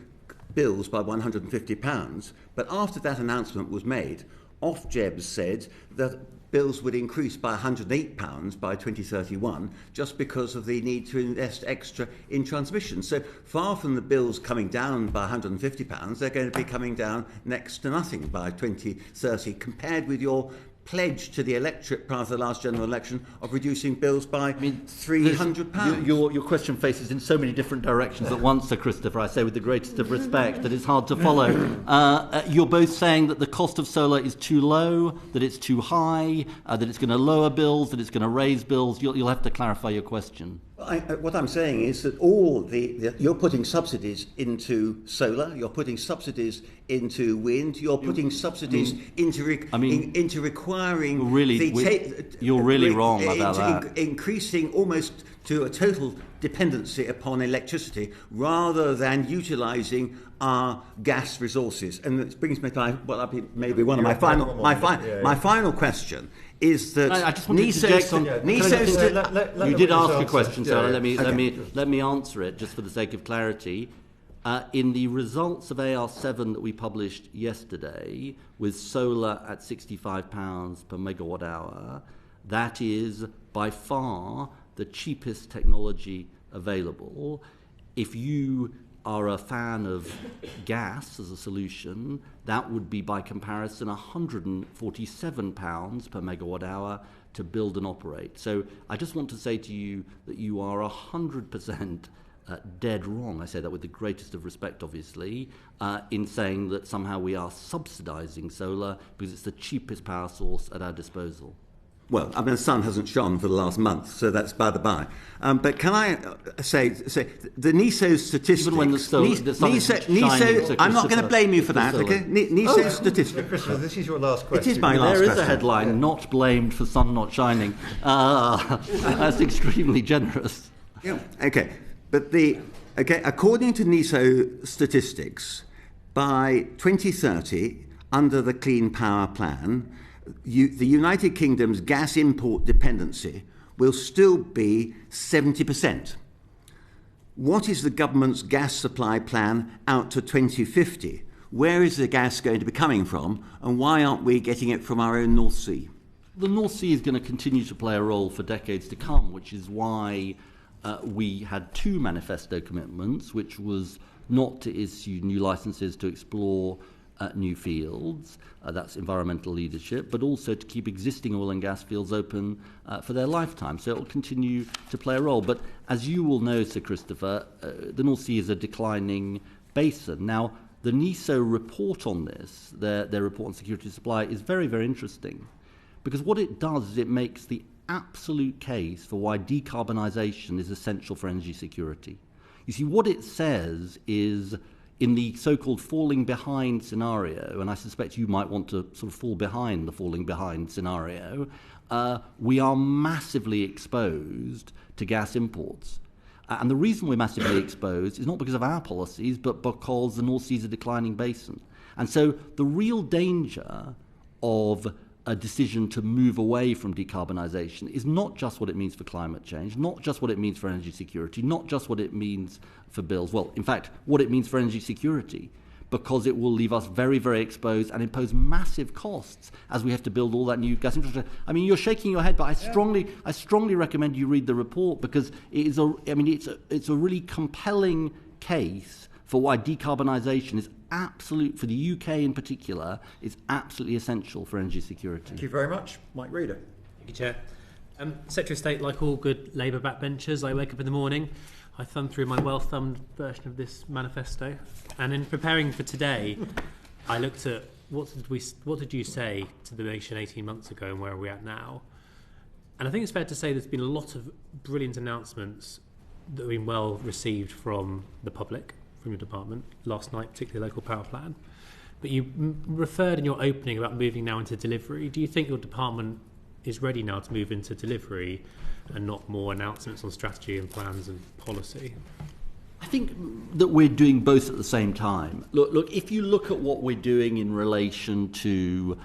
bills by £150. But after that announcement was made, Ofgem said that bills would increase by £108 by 2031 just because of the need to invest extra in transmission. So far from the bills coming down by £150, they're going to be coming down next to nothing by 2030 compared with your pledge to the electorate prior to the last general election of reducing bills by £300. Your question faces in so many different directions at once, Sir Christopher. I say with the greatest of respect that it's hard to follow. You're both saying that the cost of solar is too low, that it's too high, that it's going to lower bills, that it's going to raise bills. You'll have to clarify your question. What I'm saying is that you're putting subsidies into solar, you're putting subsidies into wind, you're putting subsidies into requiring... You're really wrong about that. Increasing almost to a total dependency upon electricity rather than utilising our gas resources. And this brings me to my final question. Is that I just want to interject on... You did ask a question, so let me answer it just for the sake of clarity. In the results of AR7 that we published yesterday, with solar at £65 per megawatt hour, that is by far the cheapest technology available. If you are a fan of gas as a solution, that would be by comparison £147 per megawatt hour to build and operate. So I just want to say to you that you are 100% dead wrong. I say that with the greatest of respect, obviously, in saying that somehow we are subsidising solar because it's the cheapest power source at our disposal. Well, I mean, the sun hasn't shone for the last month, so that's by the by. But can I say the NESO statistics... Even when the sun is shining, I'm not going to blame you for that, okay? NESO statistics... Christopher, this is your last question. It is my last question. There is a headline, not blamed for sun not shining. That's extremely generous. Yeah, okay. But according to NESO statistics, by 2030, under the Clean Power Plan, the United Kingdom's gas import dependency will still be 70%. What is the government's gas supply plan out to 2050? Where is the gas going to be coming from, and why aren't we getting it from our own North Sea? The North Sea is going to continue to play a role for decades to come, which is why we had 2 manifesto commitments, which was not to issue new licenses to explore new fields, that's environmental leadership, but also to keep existing oil and gas fields open for their lifetime. So it will continue to play a role. But as you will know, Sir Christopher, the North Sea is a declining basin. Now, the NESO report on this, their report on security of supply, is very, very interesting, because what it does is it makes the absolute case for why decarbonisation is essential for energy security. You see, what it says is, in the so-called falling behind scenario, and I suspect you might want to sort of fall behind the falling behind scenario, we are massively exposed to gas imports. And the reason we're massively exposed is not because of our policies, but because the North Sea is a declining basin. And so the real danger of a decision to move away from decarbonisation is not just what it means for climate change, not just what it means for energy security, not just what it means for bills. Well, in fact, what it means for energy security, because it will leave us very, very exposed and impose massive costs as we have to build all that new gas infrastructure. I mean, you're shaking your head, but I strongly recommend you read the report, because it's a really compelling case for why decarbonisation is absolute, for the UK in particular, is absolutely essential for energy security. Thank you very much. Mike Reader. Thank you, Chair. Secretary of State, like all good Labour backbenchers, I wake up in the morning, I thumb through my well-thumbed version of this manifesto, and in preparing for today, I looked at what did you say to the nation 18 months ago and where are we at now? And I think it's fair to say there's been a lot of brilliant announcements that have been well received from the public, from your department, last night, particularly local power plan. But you referred in your opening about moving now into delivery. Do you think your department is ready now to move into delivery and not more announcements on strategy and plans and policy? I think that we're doing both at the same time. Look, if you look at what we're doing in relation to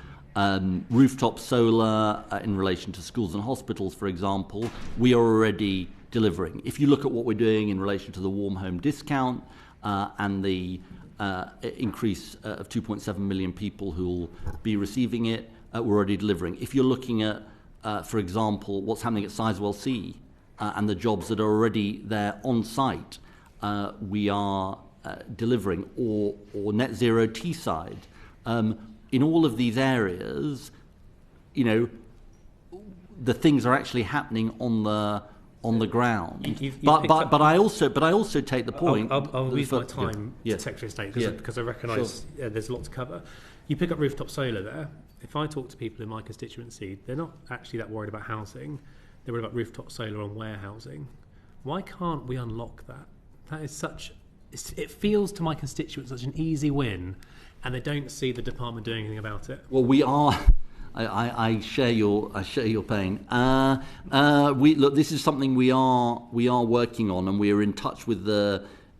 rooftop solar, in relation to schools and hospitals, for example, we are already delivering. If you look at what we're doing in relation to the warm home discount and the increase of 2.7 million people who will be receiving it, we're already delivering. If you're looking at, for example, what's happening at Sizewell C and the jobs that are already there on site, we are delivering, or net zero Teesside. In all of these areas, you know, the things are actually happening on the ground. But I also take the point. I'll use my time, Secretary of State, because I recognise there's a lot to cover. You pick up rooftop solar there. If I talk to people in my constituency, they're not actually that worried about housing. They're worried about rooftop solar on warehousing. Why can't we unlock that? That is it feels to my constituents such an easy win, and they don't see the department doing anything about it. Well, we are. I share your pain. Look, this is something we are working on, and we are in touch with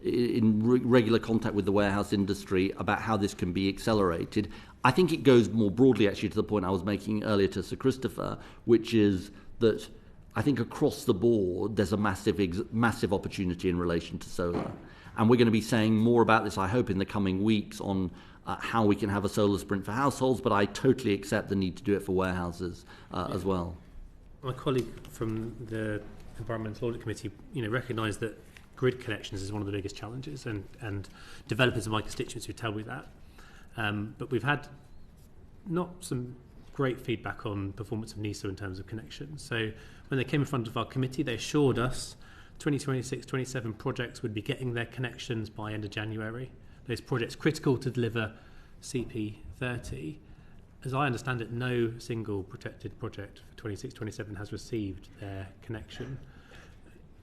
regular contact with the warehouse industry about how this can be accelerated. I think it goes more broadly, actually, to the point I was making earlier to Sir Christopher, which is that I think across the board there's a massive opportunity in relation to solar, and we're going to be saying more about this, I hope, in the coming weeks on how we can have a solar sprint for households, but I totally accept the need to do it for warehouses as well. My colleague from the Environmental Audit Committee, recognised that grid connections is one of the biggest challenges, and developers of my constituents who tell me that. But we've had not some great feedback on performance of NESO in terms of connections. So when they came in front of our committee, they assured us 2026-27 projects would be getting their connections by end of January. Those projects critical to deliver CP30. As I understand it, no single protected project for 26-27 has received their connection.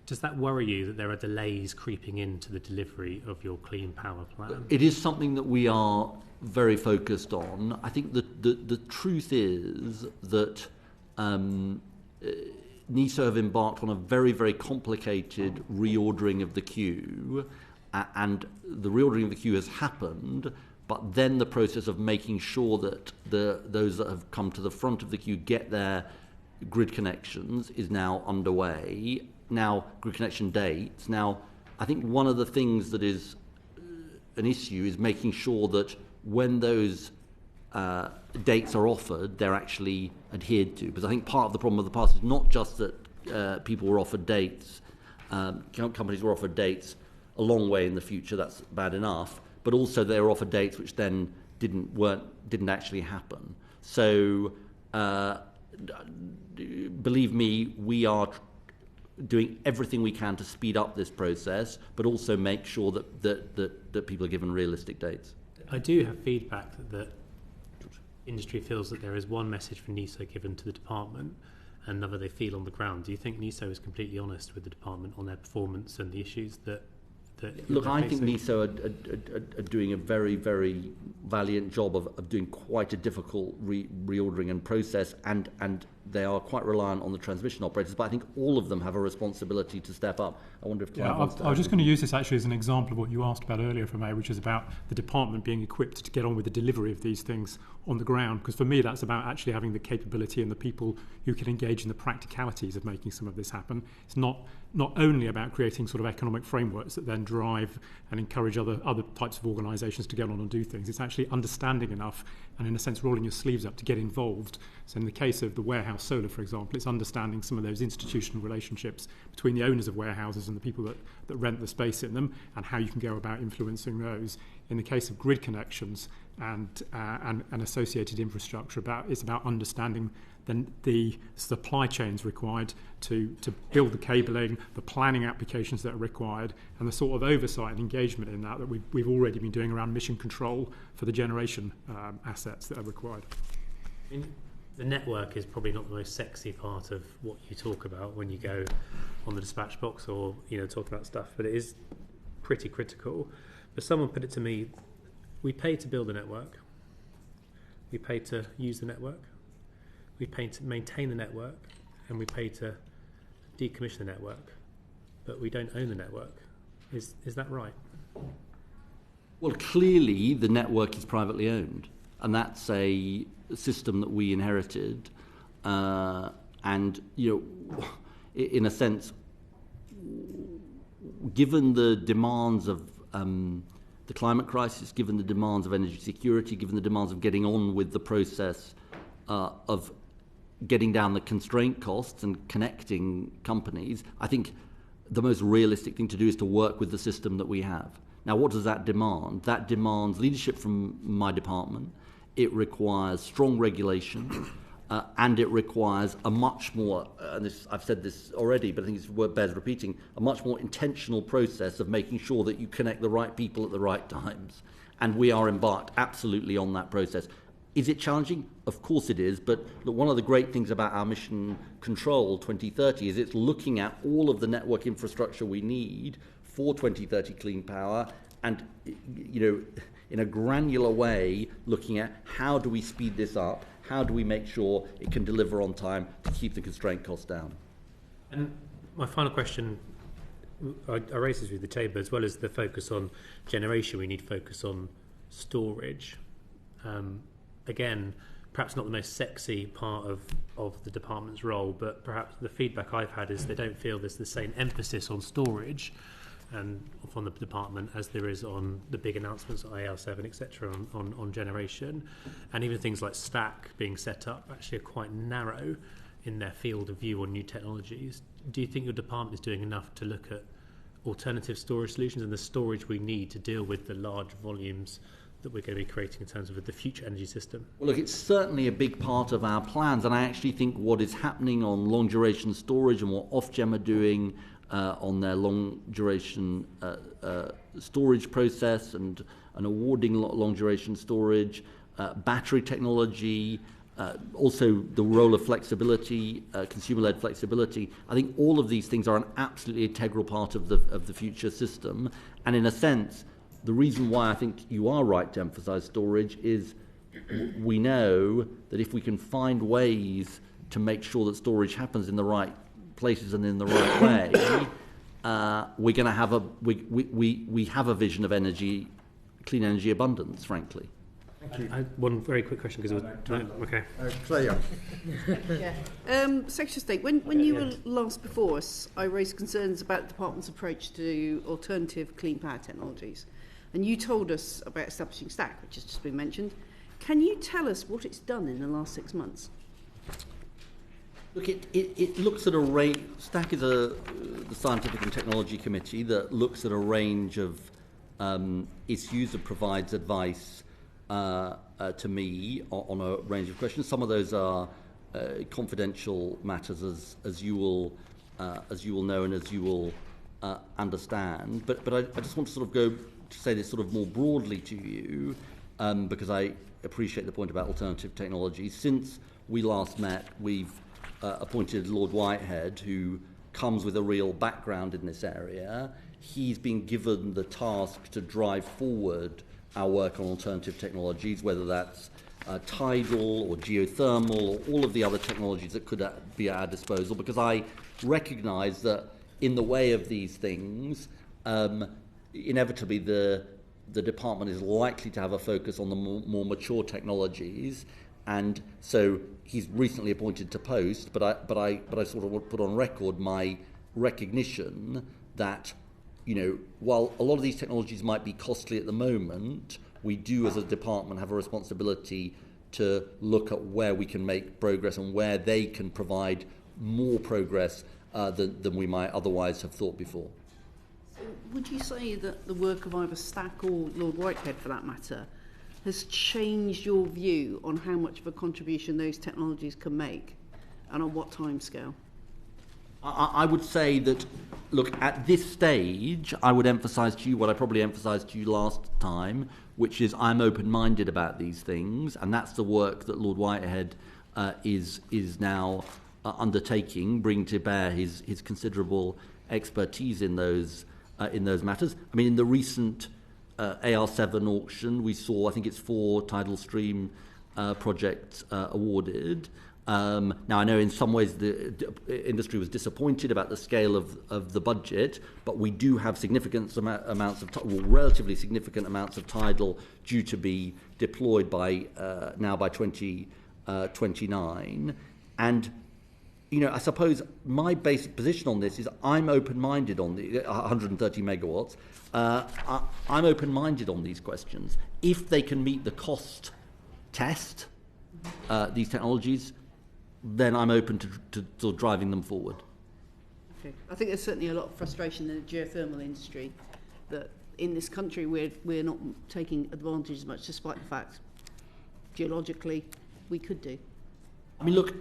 Does that worry you that there are delays creeping into the delivery of your clean power plan? It is something that we are very focused on. I think that the truth is that NESO have embarked on a very, very complicated reordering of the queue, and the reordering of the queue has happened, but then the process of making sure that those that have come to the front of the queue get their grid connections is now underway. Now, grid connection dates. Now, I think one of the things that is an issue is making sure that when those dates are offered, they're actually adhered to. Because I think part of the problem of the past is not just that people were offered dates, companies were offered dates a long way in the future, that's bad enough, but also they were offered dates which then didn't actually happen. So, believe me, we are doing everything we can to speed up this process, but also make sure that people are given realistic dates. I do have feedback that industry feels that there is one message from NESO given to the department, and whether they feel on the ground. Do you think NISO is completely honest with the department on their performance and the issues that Look, they're I think facing? NISO are doing a very, very valiant job of doing quite a difficult reordering and process, and they are quite reliant on the transmission operators, but I think all of them have a responsibility to step up. I wonder if Clive wants to I was just going to use this actually as an example of what you asked about earlier, from A, which is about the department being equipped to get on with the delivery of these things on the ground, because for me that's about actually having the capability and the people who can engage in the practicalities of making some of this happen. It's not only about creating sort of economic frameworks that then drive and encourage other types of organisations to get on and do things. It's actually understanding enough and, in a sense, rolling your sleeves up to get involved. So in the case of the warehouse solar, for example, it's understanding some of those institutional relationships between the owners of warehouses and the people that rent the space in them, and how you can go about influencing those. In the case of grid connections and associated infrastructure, it's about understanding then the supply chains required to build the cabling, the planning applications that are required, and the sort of oversight and engagement in that we've already been doing around mission control for the generation assets that are required. I mean, the network is probably not the most sexy part of what you talk about when you go on the dispatch box or talk about stuff, but it is pretty critical. But someone put it to me: we pay to build a network, we pay to use the network, we pay to maintain the network, and we pay to decommission the network, but we don't own the network. Is that right? Well, clearly the network is privately owned, and that's a system that we inherited. And, in a sense, given the demands of the climate crisis, given the demands of energy security, given the demands of getting on with the process of getting down the constraint costs and connecting companies, I think the most realistic thing to do is to work with the system that we have. Now, what does that demand? That demands leadership from my department. It requires strong regulation, and it requires a much more, and I've said this already, but I think it's bears repeating, a much more intentional process of making sure that you connect the right people at the right times. And we are embarked absolutely on that process. Is it challenging? Of course it is, but look, one of the great things about our Mission Control 2030 is it's looking at all of the network infrastructure we need for 2030 clean power, and in a granular way, looking at how do we speed this up, how do we make sure it can deliver on time to keep the constraint costs down. And my final question, I raise this with the Chamber, as well as the focus on generation, we need focus on storage. Again, perhaps not the most sexy part of the department's role, but perhaps the feedback I've had is they don't feel there's the same emphasis on storage and from the department as there is on the big announcements at IL7, etc., on generation. And even things like stack being set up actually are quite narrow in their field of view on new technologies. Do you think your department is doing enough to look at alternative storage solutions and the storage we need to deal with the large volumes that we're going to be creating in terms of the future energy system? Well, look, it's certainly a big part of our plans, and I actually think what is happening on long-duration storage and what Ofgem are doing on their long-duration storage process and awarding long-duration storage, battery technology, also the role of flexibility, consumer-led flexibility. I think all of these things are an absolutely integral part of the future system, and in a sense, the reason why I think you are right to emphasise storage is we know that if we can find ways to make sure that storage happens in the right places and in the right way, we're going to have we have a vision of clean energy abundance, frankly. Thank you. One very quick question, because okay. Claire. Yeah. Secretary of State, when you were last before us, I raised concerns about the department's approach to alternative clean power technologies, and you told us about establishing stack, which has just been mentioned. Can you tell us what it's done in the last 6 months? Look, it looks at a range. STAC is the Scientific and Technology Committee that looks at a range of issues and provides advice to me on a range of questions. Some of those are confidential matters, as you will know and as you will understand. But I just want to sort of go to say this sort of more broadly to you, because I appreciate the point about alternative technologies. Since we last met, we've appointed Lord Whitehead, who comes with a real background in this area. He's been given the task to drive forward our work on alternative technologies, whether that's tidal or geothermal or all of the other technologies that could be at our disposal, because I recognise that in the way of these things, inevitably the department is likely to have a focus on the more mature technologies, and so he's recently appointed to post. But I sort of want to put on record my recognition that, while a lot of these technologies might be costly at the moment, we do as a department have a responsibility to look at where we can make progress and where they can provide more progress than we might otherwise have thought before. So would you say that the work of either Stack or Lord Whitehead, for that matter, has changed your view on how much of a contribution those technologies can make, and on what timescale? I would say that, look, at this stage, I would emphasise to you what I probably emphasised to you last time, which is I'm open-minded about these things, and that's the work that Lord Whitehead is now undertaking, bringing to bear his considerable expertise in those matters. I mean, in the recent AR7 auction, we saw, I think it's 4 tidal stream projects awarded. Now, I know in some ways the industry was disappointed about the scale of the budget, but we do have significant amounts of, relatively significant amounts of tidal due to be deployed by now by 2029. And, I suppose my basic position on this is I'm open-minded on the 130 megawatts. I'm open-minded on these questions. If they can meet the cost test, these technologies, then I'm open to driving them forward. Okay. I think there's certainly a lot of frustration in the geothermal industry that in this country we're not taking advantage as much, despite the fact geologically we could do. I mean, look,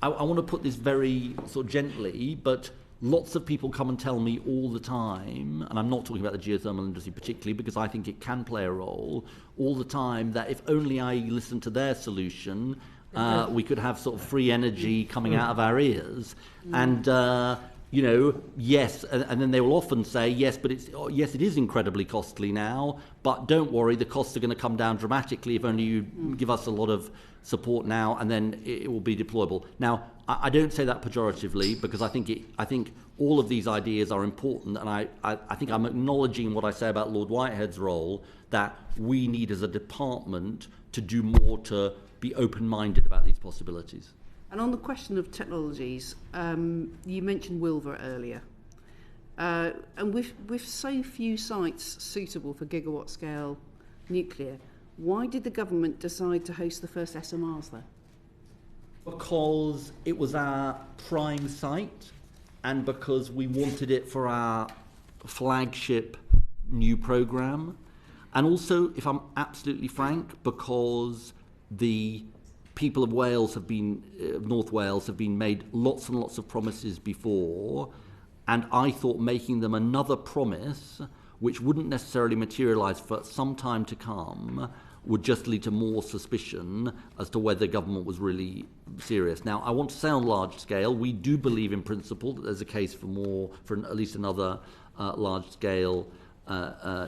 I want to put this very sort of gently, but lots of people come and tell me all the time, and I'm not talking about the geothermal industry particularly because I think it can play a role, all the time, that if only I listen to their solution, we could have sort of free energy coming out of our ears. And, yes, and then they will often say, yes, but yes, it is incredibly costly now, but don't worry, the costs are going to come down dramatically if only you give us a lot of support now, and then it will be deployable. Now, I don't say that pejoratively because I think all of these ideas are important, and I think I'm acknowledging what I say about Lord Whitehead's role, that we need as a department to do more to be open-minded about these possibilities. And on the question of technologies, you mentioned Wilver earlier. And with so few sites suitable for gigawatt scale nuclear, why did the government decide to host the first SMRs there? Because it was our prime site, and because we wanted it for our flagship new programme, and also, if I'm absolutely frank, because the people of Wales North Wales have been made lots and lots of promises before, and I thought making them another promise, which wouldn't necessarily materialise for some time to come, would just lead to more suspicion as to whether government was really serious. Now, I want to say on large scale, we do believe in principle that there's a case for at least another large-scale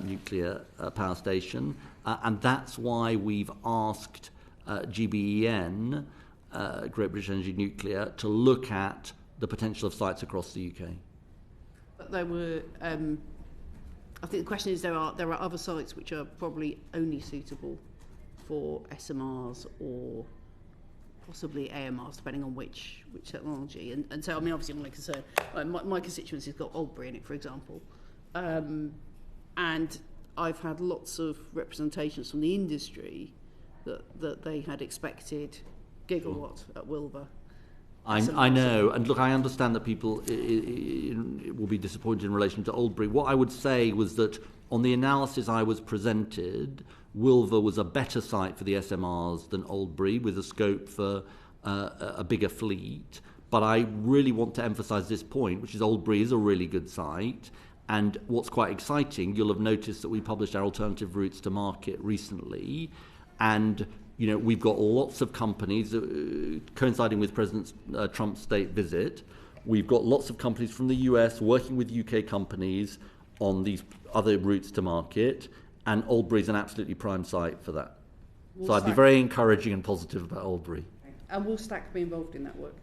nuclear power station, and that's why we've asked GBEN, Great British Energy Nuclear, to look at the potential of sites across the UK. But there were, I think the question is there are other sites which are probably only suitable for SMRs or possibly AMRs, depending on which technology. And so, I mean, obviously I'm only concerned, my constituency's got Oldbury in it, for example. And I've had lots of representations from the industry that they had expected gigawatt at Wilver. I know, and look, I understand that people will be disappointed in relation to Oldbury. What I would say was that on the analysis I was presented, Wilver was a better site for the SMRs than Oldbury, with a scope for a bigger fleet. But I really want to emphasise this point, which is Oldbury is a really good site. And what's quite exciting, you'll have noticed that we published our alternative routes to market recently. And, we've got lots of companies coinciding with President Trump's state visit. We've got lots of companies from the US working with UK companies on these other routes to market, and Oldbury is an absolutely prime site for that. So I'd be very encouraging and positive about Oldbury. And will Stack be involved in that work?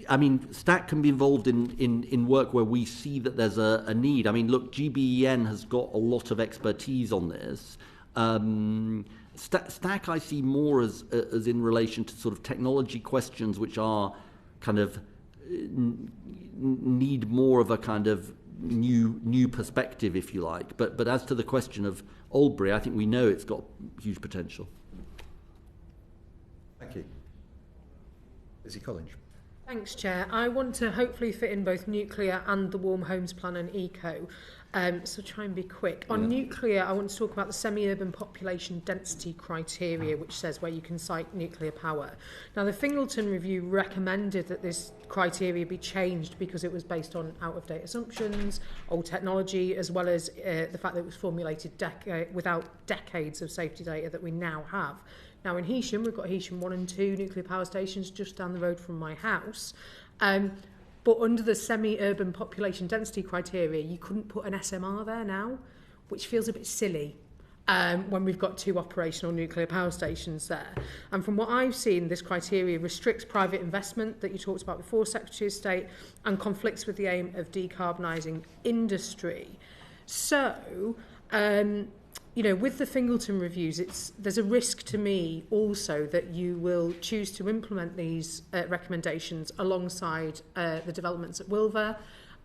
I mean, Stack can be involved in work where we see that there's a need. I mean, look, GBEN has got a lot of expertise on this. Stack I see more as in relation to sort of technology questions which are kind of need more of a kind of new perspective, if you like. But as to the question of Oldbury, I think we know it's got huge potential. Thank you. Lizzie Collins. Thanks, Chair. I want to hopefully fit in both nuclear and the Warm Homes Plan and eco. So try and be quick. On nuclear, I want to talk about the semi-urban population density criteria, which says where you can site nuclear power. Now, the Fingleton review recommended that this criteria be changed because it was based on out-of-date assumptions, old technology, as well as the fact that it was formulated without decades of safety data that we now have. Now, in Heysham, we've got Heysham 1 and 2 nuclear power stations just down the road from my house. But under the semi-urban population density criteria, you couldn't put an SMR there now, which feels a bit silly when we've got 2 operational nuclear power stations there. And from what I've seen, this criteria restricts private investment that you talked about before, Secretary of State, and conflicts with the aim of decarbonising industry. So, with the Fingleton reviews, there's a risk to me also that you will choose to implement these recommendations alongside the developments at Wilver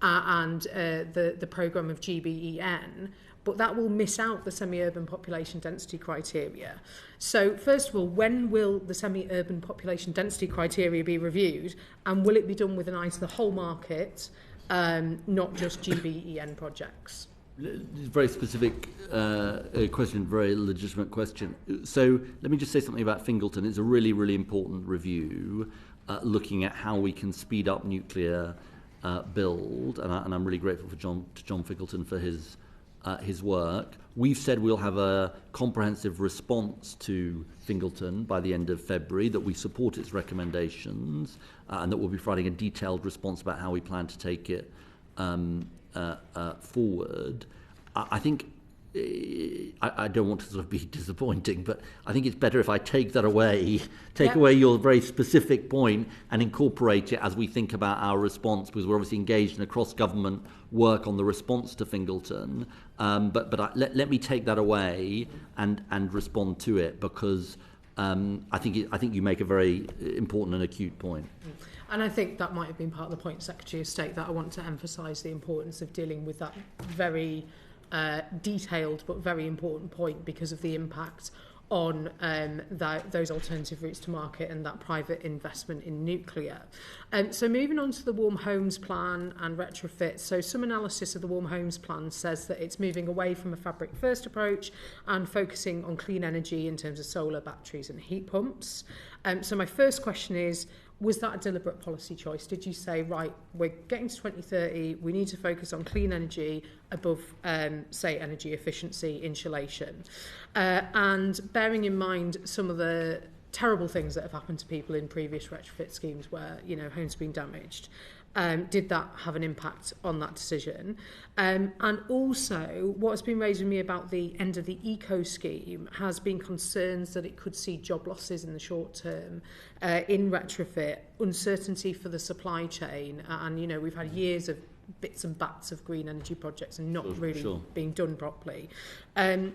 and the programme of GBEN, but that will miss out the semi-urban population density criteria. So, first of all, when will the semi-urban population density criteria be reviewed, and will it be done with an eye to the whole market, not just GBEN projects? Very specific question, very legitimate question. So let me just say something about Fingleton. It's a really, really important review looking at how we can speed up nuclear build, and I'm really grateful to John Fingleton for his work. We've said we'll have a comprehensive response to Fingleton by the end of February, that we support its recommendations, and that we'll be providing a detailed response about how we plan to take it forward. I think I don't want to sort of be disappointing, but I think it's better if I take that away, away your very specific point and incorporate it as we think about our response, because we're obviously engaged in a cross-government work on the response to Fingleton. But let me take that away and respond to it, because I think you make a very important and acute point. And I think that might have been part of the point, Secretary of State, that I want to emphasise the importance of dealing with that very detailed but very important point, because of the impact on those alternative routes to market and that private investment in nuclear. So moving on to the Warm Homes Plan and retrofit. So some analysis of the Warm Homes Plan says that it's moving away from a fabric first approach and focusing on clean energy in terms of solar, batteries and heat pumps. So my first question is, was that a deliberate policy choice? Did you say, right, we're getting to 2030, we need to focus on clean energy above, say, energy efficiency, insulation? And bearing in mind some of the terrible things that have happened to people in previous retrofit schemes where, homes have been damaged, did that have an impact on that decision? And also, what has been raised with me about the end of the eco scheme has been concerns that it could see job losses in the short term in retrofit, uncertainty for the supply chain, and we've had years of bits and bats of green energy projects and not being done properly.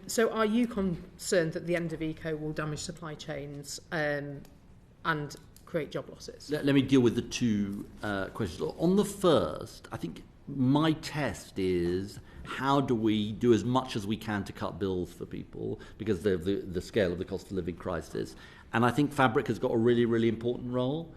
So are you concerned that the end of eco will damage supply chains and create job losses? Let me deal with the two questions. On the first, I think my test is, how do we do as much as we can to cut bills for people, because of the scale of the cost of living crisis? And I think fabric has got a really, really important role.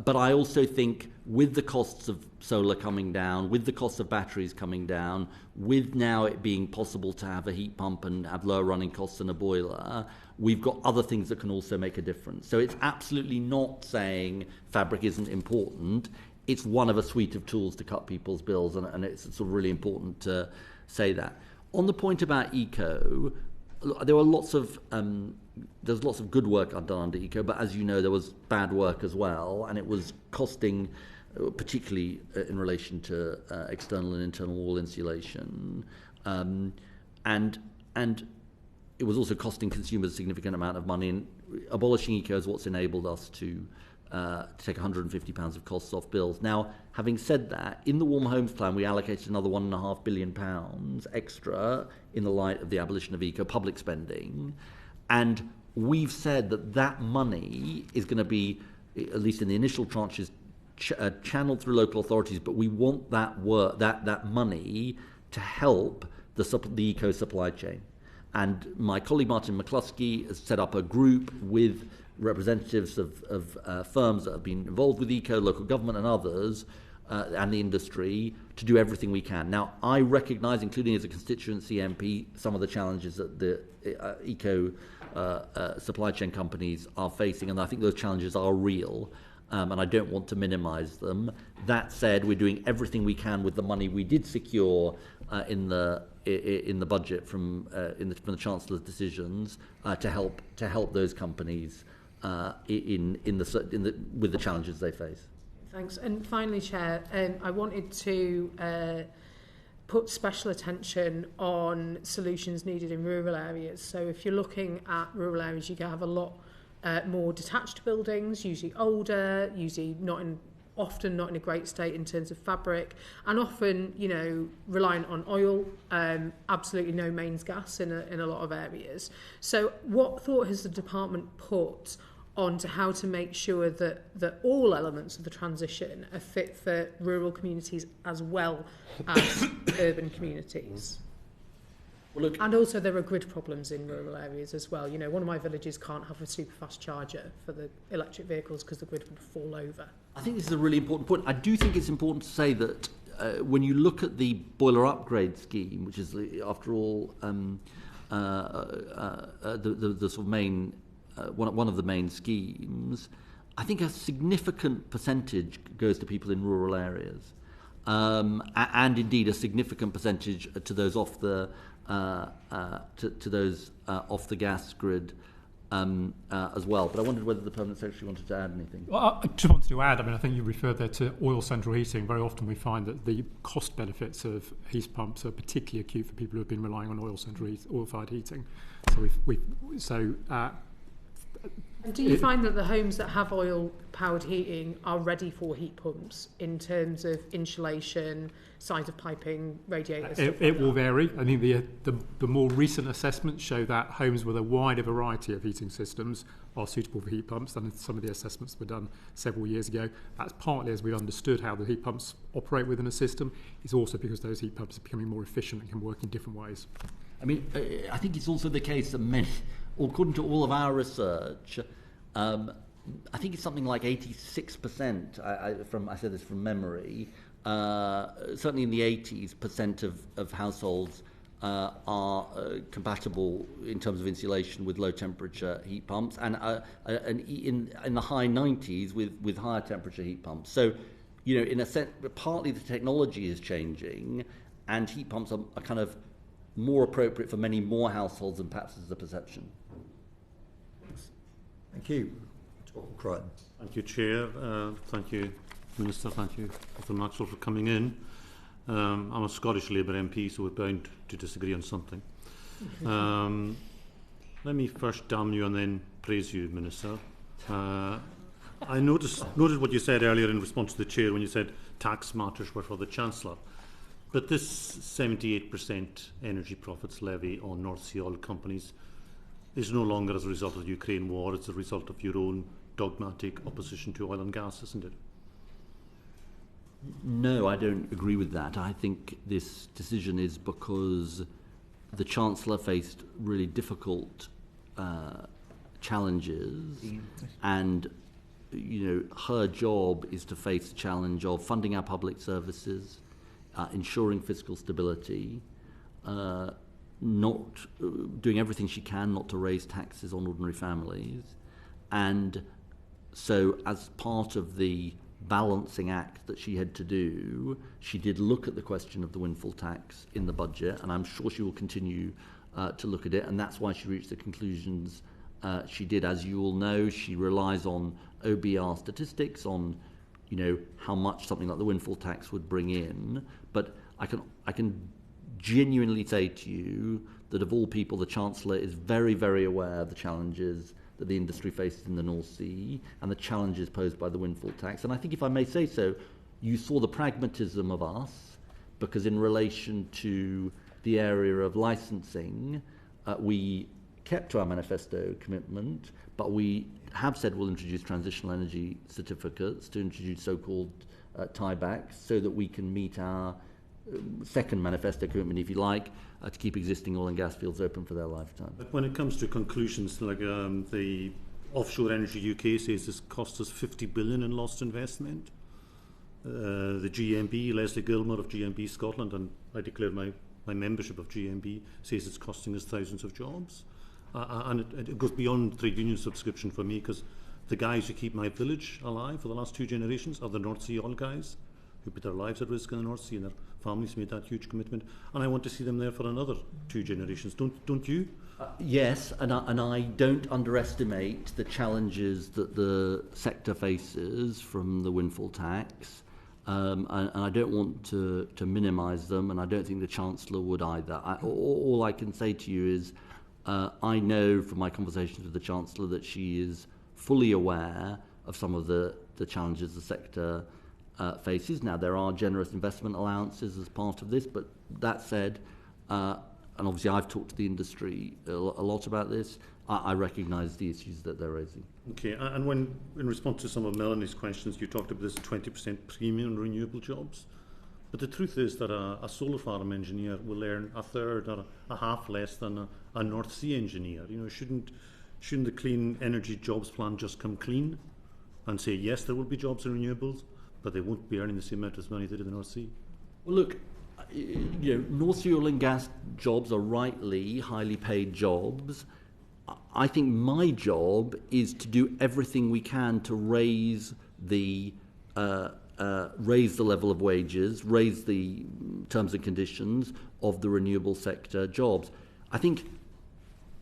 But I also think with the costs of solar coming down, with the cost of batteries coming down, with now it being possible to have a heat pump and have lower running costs than a boiler, we've got other things that can also make a difference. So it's absolutely not saying fabric isn't important. It's one of a suite of tools to cut people's bills, and it's sort of really important to say that. On the point about eco, there were lots of there's lots of good work done under ECO, but as you know, there was bad work as well, and it was costing, particularly in relation to external and internal wall insulation, and it was also costing consumers a significant amount of money. And abolishing ECO is what's enabled us to take £150 of costs off bills. Now, having said that, in the Warm Homes Plan, we allocated another £1.5 billion extra in the light of the abolition of ECO public spending. And we've said that that money is going to be, at least in the initial tranches, channeled through local authorities, but we want that money to help the ECO supply chain. And my colleague Martin McCluskey has set up a group with representatives of firms that have been involved with ECO, local government and others, and the industry, to do everything we can. Now, I recognise, including as a constituency MP, some of the challenges that the ECO supply chain companies are facing, and I think those challenges are real, and I don't want to minimise them. That said, we're doing everything we can with the money we did secure in the budget from the Chancellor's decisions to help those companies with the challenges they face. Thanks. And finally, Chair, I wanted to put special attention on solutions needed in rural areas. So if you're looking at rural areas, you can have a lot more detached buildings, usually older, usually often not in a great state in terms of fabric, and often, reliant on oil, absolutely no mains gas in a lot of areas. So what thought has the department put onto how to make sure that all elements of the transition are fit for rural communities as well as urban communities? Well, look, and also there are grid problems in rural areas as well. One of my villages can't have a super fast charger for the electric vehicles because the grid would fall over. I think this is a really important point. I do think it's important to say that when you look at the boiler upgrade scheme, which is, after all, the sort of main one of the main schemes, I think a significant percentage goes to people in rural areas, and indeed a significant percentage to those off the off the gas grid as well. But I wondered whether the Permanent Secretary wanted to add anything. Well, I just wanted to add, I think you referred there to oil central heating. Very often we find that the cost benefits of heat pumps are particularly acute for people who have been relying on oil-fired heating. And do you find that the homes that have oil-powered heating are ready for heat pumps in terms of insulation, size of piping, radiators? It will vary. I think the more recent assessments show that homes with a wider variety of heating systems are suitable for heat pumps than some of the assessments were done several years ago. That's partly as we've understood how the heat pumps operate within a system. It's also because those heat pumps are becoming more efficient and can work in different ways. I think it's also the case that many, according to all of our research, I think it's something like 86%, I said this from memory, certainly in the 80s% of households are compatible in terms of insulation with low temperature heat pumps, and in the high 90s with higher temperature heat pumps. So, in a sense, partly the technology is changing, and heat pumps are kind of more appropriate for many more households than perhaps is the perception. Thank you. Crichton. Thank you, Chair. Thank you, Minister. Thank you, Mr. Maxwell, for coming in. I'm a Scottish Labour MP, so we're bound to disagree on something. Let me first damn you and then praise you, Minister. I noted what you said earlier in response to the Chair when you said tax matters were for the Chancellor. But this 78% energy profits levy on North Sea oil companies is no longer as a result of the Ukraine war, it's a result of your own dogmatic opposition to oil and gas, isn't it? No, I don't agree with that. I think this decision is because the Chancellor faced really difficult challenges, and her job is to face the challenge of funding our public services, ensuring fiscal stability, not doing everything she can not to raise taxes on ordinary families. And so as part of the balancing act that she had to do, she did look at the question of the windfall tax in the budget, and I'm sure she will continue to look at it, and that's why she reached the conclusions she did. As you all know, she relies on OBR statistics on, how much something like the windfall tax would bring in. But I can genuinely say to you that of all people, the Chancellor is very, very aware of the challenges that the industry faces in the North Sea and the challenges posed by the windfall tax. And I think, if I may say so, you saw the pragmatism of us, because in relation to the area of licensing, we kept to our manifesto commitment, but we have said we'll introduce transitional energy certificates to introduce so-called tiebacks, so that we can meet our second manifesto commitment, if you like, to keep existing oil and gas fields open for their lifetime. But when it comes to conclusions, like the Offshore Energy UK says this cost us 50 billion in lost investment. The GMB, Leslie Gilmore of GMB Scotland, and I declare my membership of GMB, says it's costing us thousands of jobs. And it goes beyond trade union subscription for me, because the guys who keep my village alive for the last 2 generations are the North Sea oil guys who put their lives at risk in the North Sea, and their families made that huge commitment. And I want to see them there for another 2 generations. Don't you? Yes, and I don't underestimate the challenges that the sector faces from the windfall tax. And I don't want to minimise them, and I don't think the Chancellor would either. All I can say to you is I know from my conversations with the Chancellor that she is fully aware of some of the challenges the sector faces. Now, there are generous investment allowances as part of this, but that said, and obviously I've talked to the industry a lot about this, I recognise the issues that they're raising. Okay, and when, in response to some of Melanie's questions, you talked about this 20% premium on renewable jobs. But the truth is that a solar farm engineer will earn a third or a half less than a North Sea engineer. Shouldn't the Clean Energy Jobs Plan just come clean and say, yes, there will be jobs in renewables, but they won't be earning the same amount as money they did in the North Sea? Well, look, North Sea oil and gas jobs are rightly highly paid jobs. I think my job is to do everything we can to raise the level of wages, raise the terms and conditions of the renewable sector jobs. I think,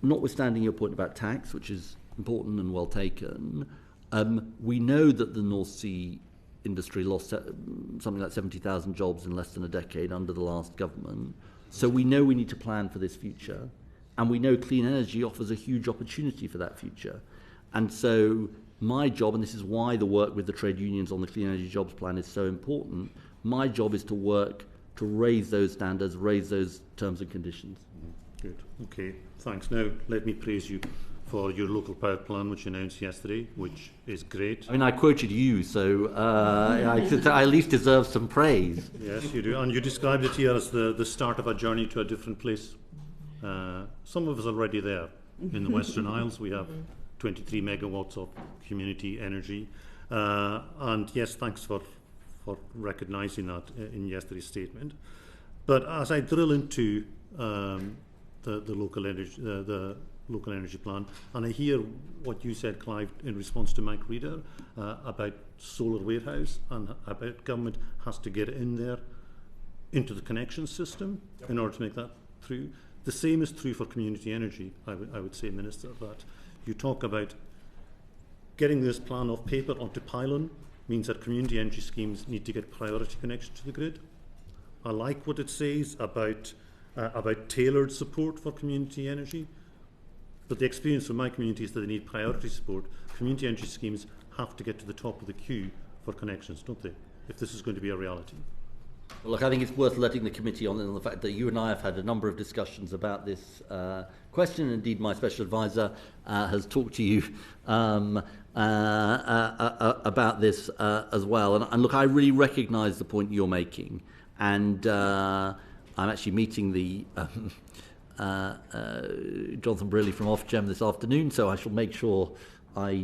notwithstanding your point about tax, which is important and well taken, we know that the North Sea industry lost something like 70,000 jobs in less than a decade under the last government. So we know we need to plan for this future. And we know clean energy offers a huge opportunity for that future. And so my job, and this is why the work with the trade unions on the Clean Energy Jobs Plan is so important, my job is to work to raise those standards, raise those terms and conditions. Good. Okay, thanks. Now, let me praise you for your local power plan, which you announced yesterday, which is great. I mean, I quoted you, so I at least deserve some praise. Yes, you do. And you described it here as the start of a journey to a different place. Some of us are already there. In the Western Isles, we have 23 megawatts of community energy. And yes, thanks for recognising that in yesterday's statement. But as I drill into the local energy plan, and I hear what you said, Clive, in response to Mike Reader about solar warehouse and about government has to get in there into the connection system in order to make that through. The same is true for community energy, I would say, Minister, that you talk about getting this plan off paper onto pylon means that community energy schemes need to get priority connection to the grid. I like what it says about tailored support for community energy, but the experience from my community is that they need priority support. Community energy schemes have to get to the top of the queue for connections, don't they, if this is going to be a reality? Well, look, I think it's worth letting the committee on the fact that you and I have had a number of discussions about this question. Indeed, my special advisor has talked to you about this as well. And look, I really recognise the point you're making. And I'm actually meeting the Jonathan Briley from Ofgem this afternoon, so I shall make sure I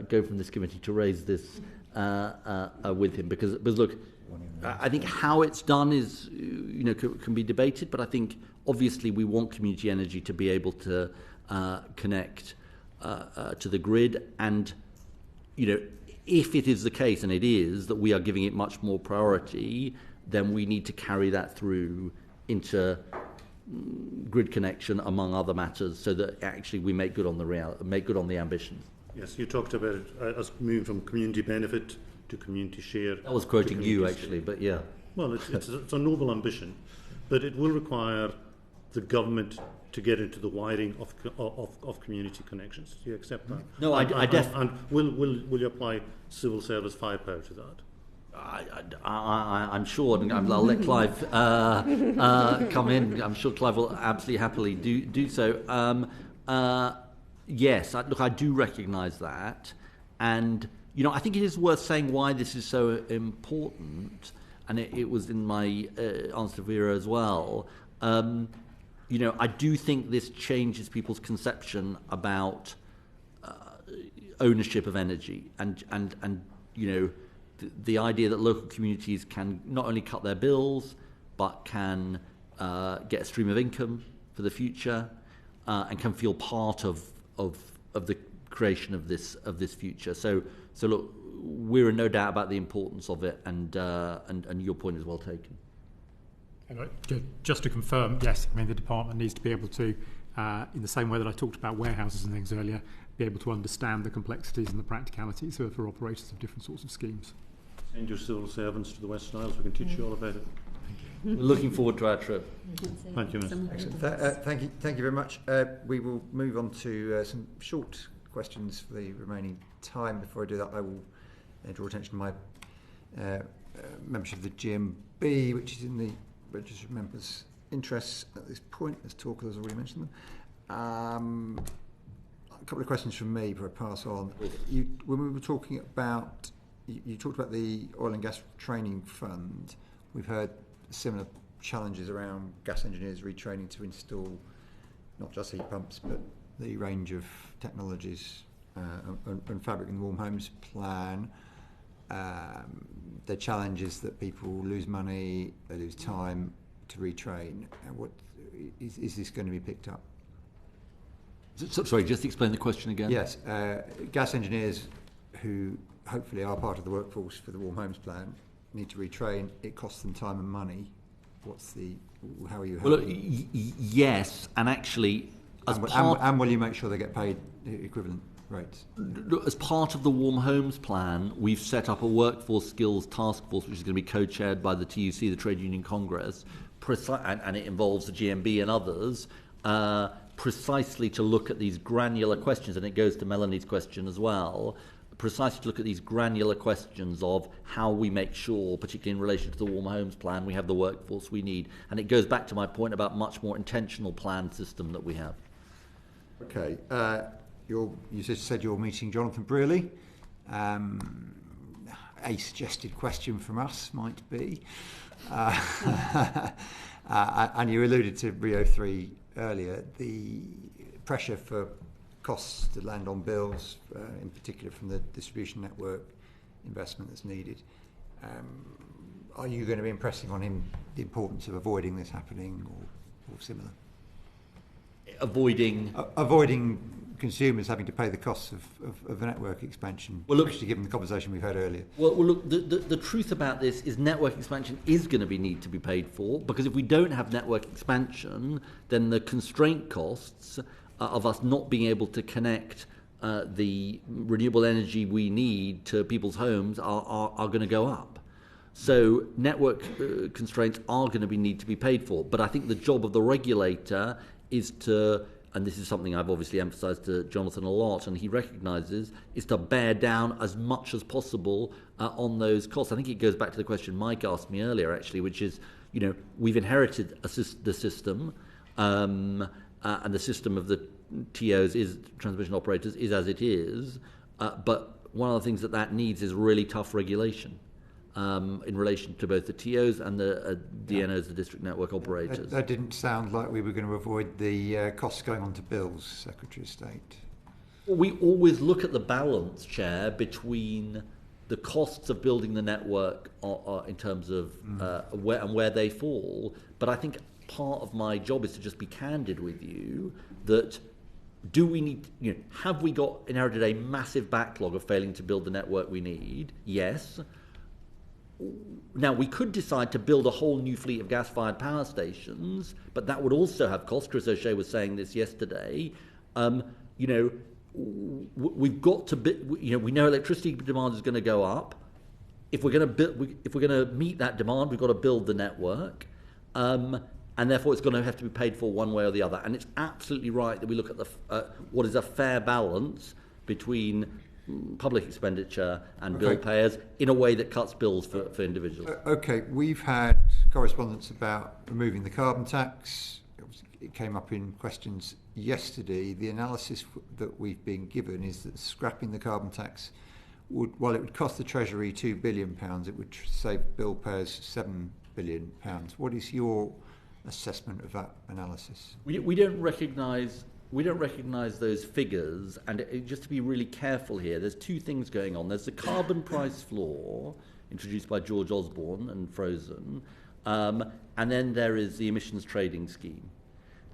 go from this committee to raise this with him. Because look, I think how it's done is, can be debated, but I think obviously we want community energy to be able to connect to the grid, and if it is the case, and it is, that we are giving it much more priority, then we need to carry that through into grid connection, among other matters, so that actually we make good on the ambitions. Yes, you talked about us moving from community benefit to community share. I was quoting you actually, but yeah. Well, it's a noble ambition, but it will require the government to get into the wiring of community connections. Do you accept that? No, I definitely. And will you apply civil service firepower to that? I'm sure, and I'll let Clive come in. I'm sure Clive will absolutely happily do so. Yes, I do recognise that, and I think it is worth saying why this is so important, and it was in my answer to Vera as well. I do think this changes people's conception about ownership of energy, and the idea that local communities can not only cut their bills, but can get a stream of income for the future, and can feel part of the creation of this future. So look, we're in no doubt about the importance of it, and your point is well taken. Just to confirm, yes, I mean the department needs to be able to, in the same way that I talked about warehouses and things earlier, be able to understand the complexities and the practicalities for operators of different sorts of schemes. Send your civil servants to the West Isles. We can teach you all about it. We're looking forward to our trip. Thank you, Mr. Thank you very much. We will move on to some short questions for the remaining time. Before I do that, I will draw attention to my membership of the GMB, which is in the registered members' interests at this point. As Talker has already mentioned them. A couple of questions from me before I pass on. When we were talking about, you talked about the oil and gas training fund. We've heard similar challenges around gas engineers retraining to install not just heat pumps, but the range of technologies and fabric in the Warm Homes Plan. The challenge is that people lose money, they lose time to retrain. What is this going to be picked up? Sorry, just explain the question again. Yes, gas engineers who hopefully are part of the workforce for the Warm Homes Plan need to retrain. It costs them time and money. How are you helping? Well, yes, and actually, and will you make sure they get paid equivalent rates? As part of the Warm Homes Plan, we've set up a workforce skills task force, which is going to be co-chaired by the TUC, the Trade Union Congress, and it involves the GMB and others, precisely to look at these granular questions, and it goes to Melanie's question as well, precisely to look at these granular questions of how we make sure, particularly in relation to the Warm Homes Plan, we have the workforce we need. And it goes back to my point about much more intentional planned system that we have. Okay. You just said you're meeting Jonathan Brearley. A suggested question from us might be, and you alluded to Rio 3 earlier, the pressure for costs to land on bills, in particular from the distribution network investment that's needed. Are you going to be impressing on him the importance of avoiding this happening or similar? Avoiding consumers having to pay the costs of the network expansion, especially given the conversation we've had earlier. Well, look, the truth about this is network expansion is going to need to be paid for, because if we don't have network expansion, then the constraint costs of us not being able to connect the renewable energy we need to people's homes are going to go up. So network constraints are going to need to be paid for. But I think the job of the regulator is to, and this is something I've obviously emphasised to Jonathan a lot, and he recognises, is to bear down as much as possible on those costs. I think it goes back to the question Mike asked me earlier, actually, which is, we've inherited the system, and the system of the TOs, transmission operators, is as it is, but one of the things that needs is really tough regulation in relation to both the TOs and the DNOs, the district network operators. That didn't sound like we were going to avoid the costs going on to bills, Secretary of State. Well, we always look at the balance, Chair, between the costs of building the network in terms of where they fall, but I think part of my job is to just be candid with you that do we need, have we inherited a massive backlog of failing to build the network we need? Yes. Now, we could decide to build a whole new fleet of gas-fired power stations, but that would also have costs. Chris O'Shea was saying this yesterday. We've got to, we know electricity demand is going to go up. If we're going to meet that demand, we've got to build the network, and therefore it's going to have to be paid for one way or the other. And it's absolutely right that we look at what is a fair balance between public expenditure and bill payers in a way that cuts bills for individuals. Okay, we've had correspondence about removing the carbon tax. It came up in questions yesterday. The analysis that we've been given is that scrapping the carbon tax while it would cost the Treasury £2 billion, it would save bill payers £7 billion. What is your assessment of that analysis? We don't recognise those figures, and just to be really careful here, there's two things going on. There's the carbon price floor introduced by George Osborne and frozen, and then there is the emissions trading scheme.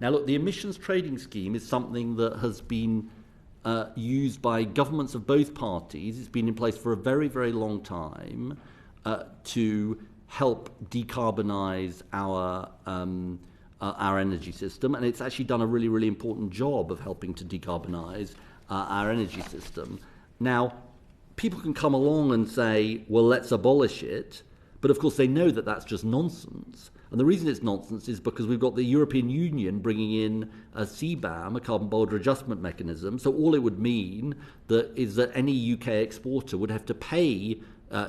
Now look, the emissions trading scheme is something that has been used by governments of both parties. It's been in place for a very, very long time to help decarbonise our energy system, and it's actually done a really, really important job of helping to decarbonise our energy system. Now, people can come along and say, well, let's abolish it, but of course they know that that's just nonsense. And the reason it's nonsense is because we've got the European Union bringing in a CBAM, a carbon border adjustment mechanism. So all it would mean is that any UK exporter would have to pay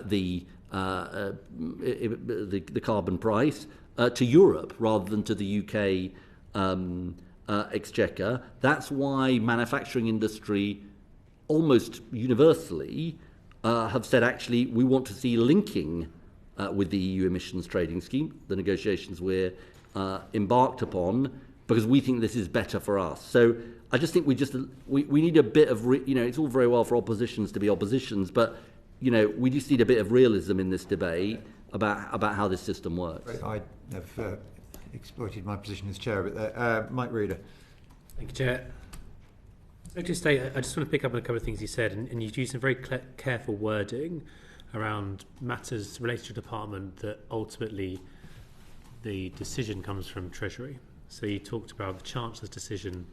the carbon price to Europe rather than to the UK exchequer. That's why manufacturing industry almost universally have said, actually, we want to see linking with the EU emissions trading scheme, the negotiations we're embarked upon, because we think this is better for us. So I just think we need a bit of, it's all very well for oppositions to be oppositions, but, we just need a bit of realism in this debate about how this system works. I have exploited my position as chair, but Mike Reader. Thank you, Chair. Secretary of State, I just want to pick up on a couple of things you said, and you've used some very careful wording around matters related to the department that ultimately the decision comes from Treasury. So you talked about the Chancellor's decision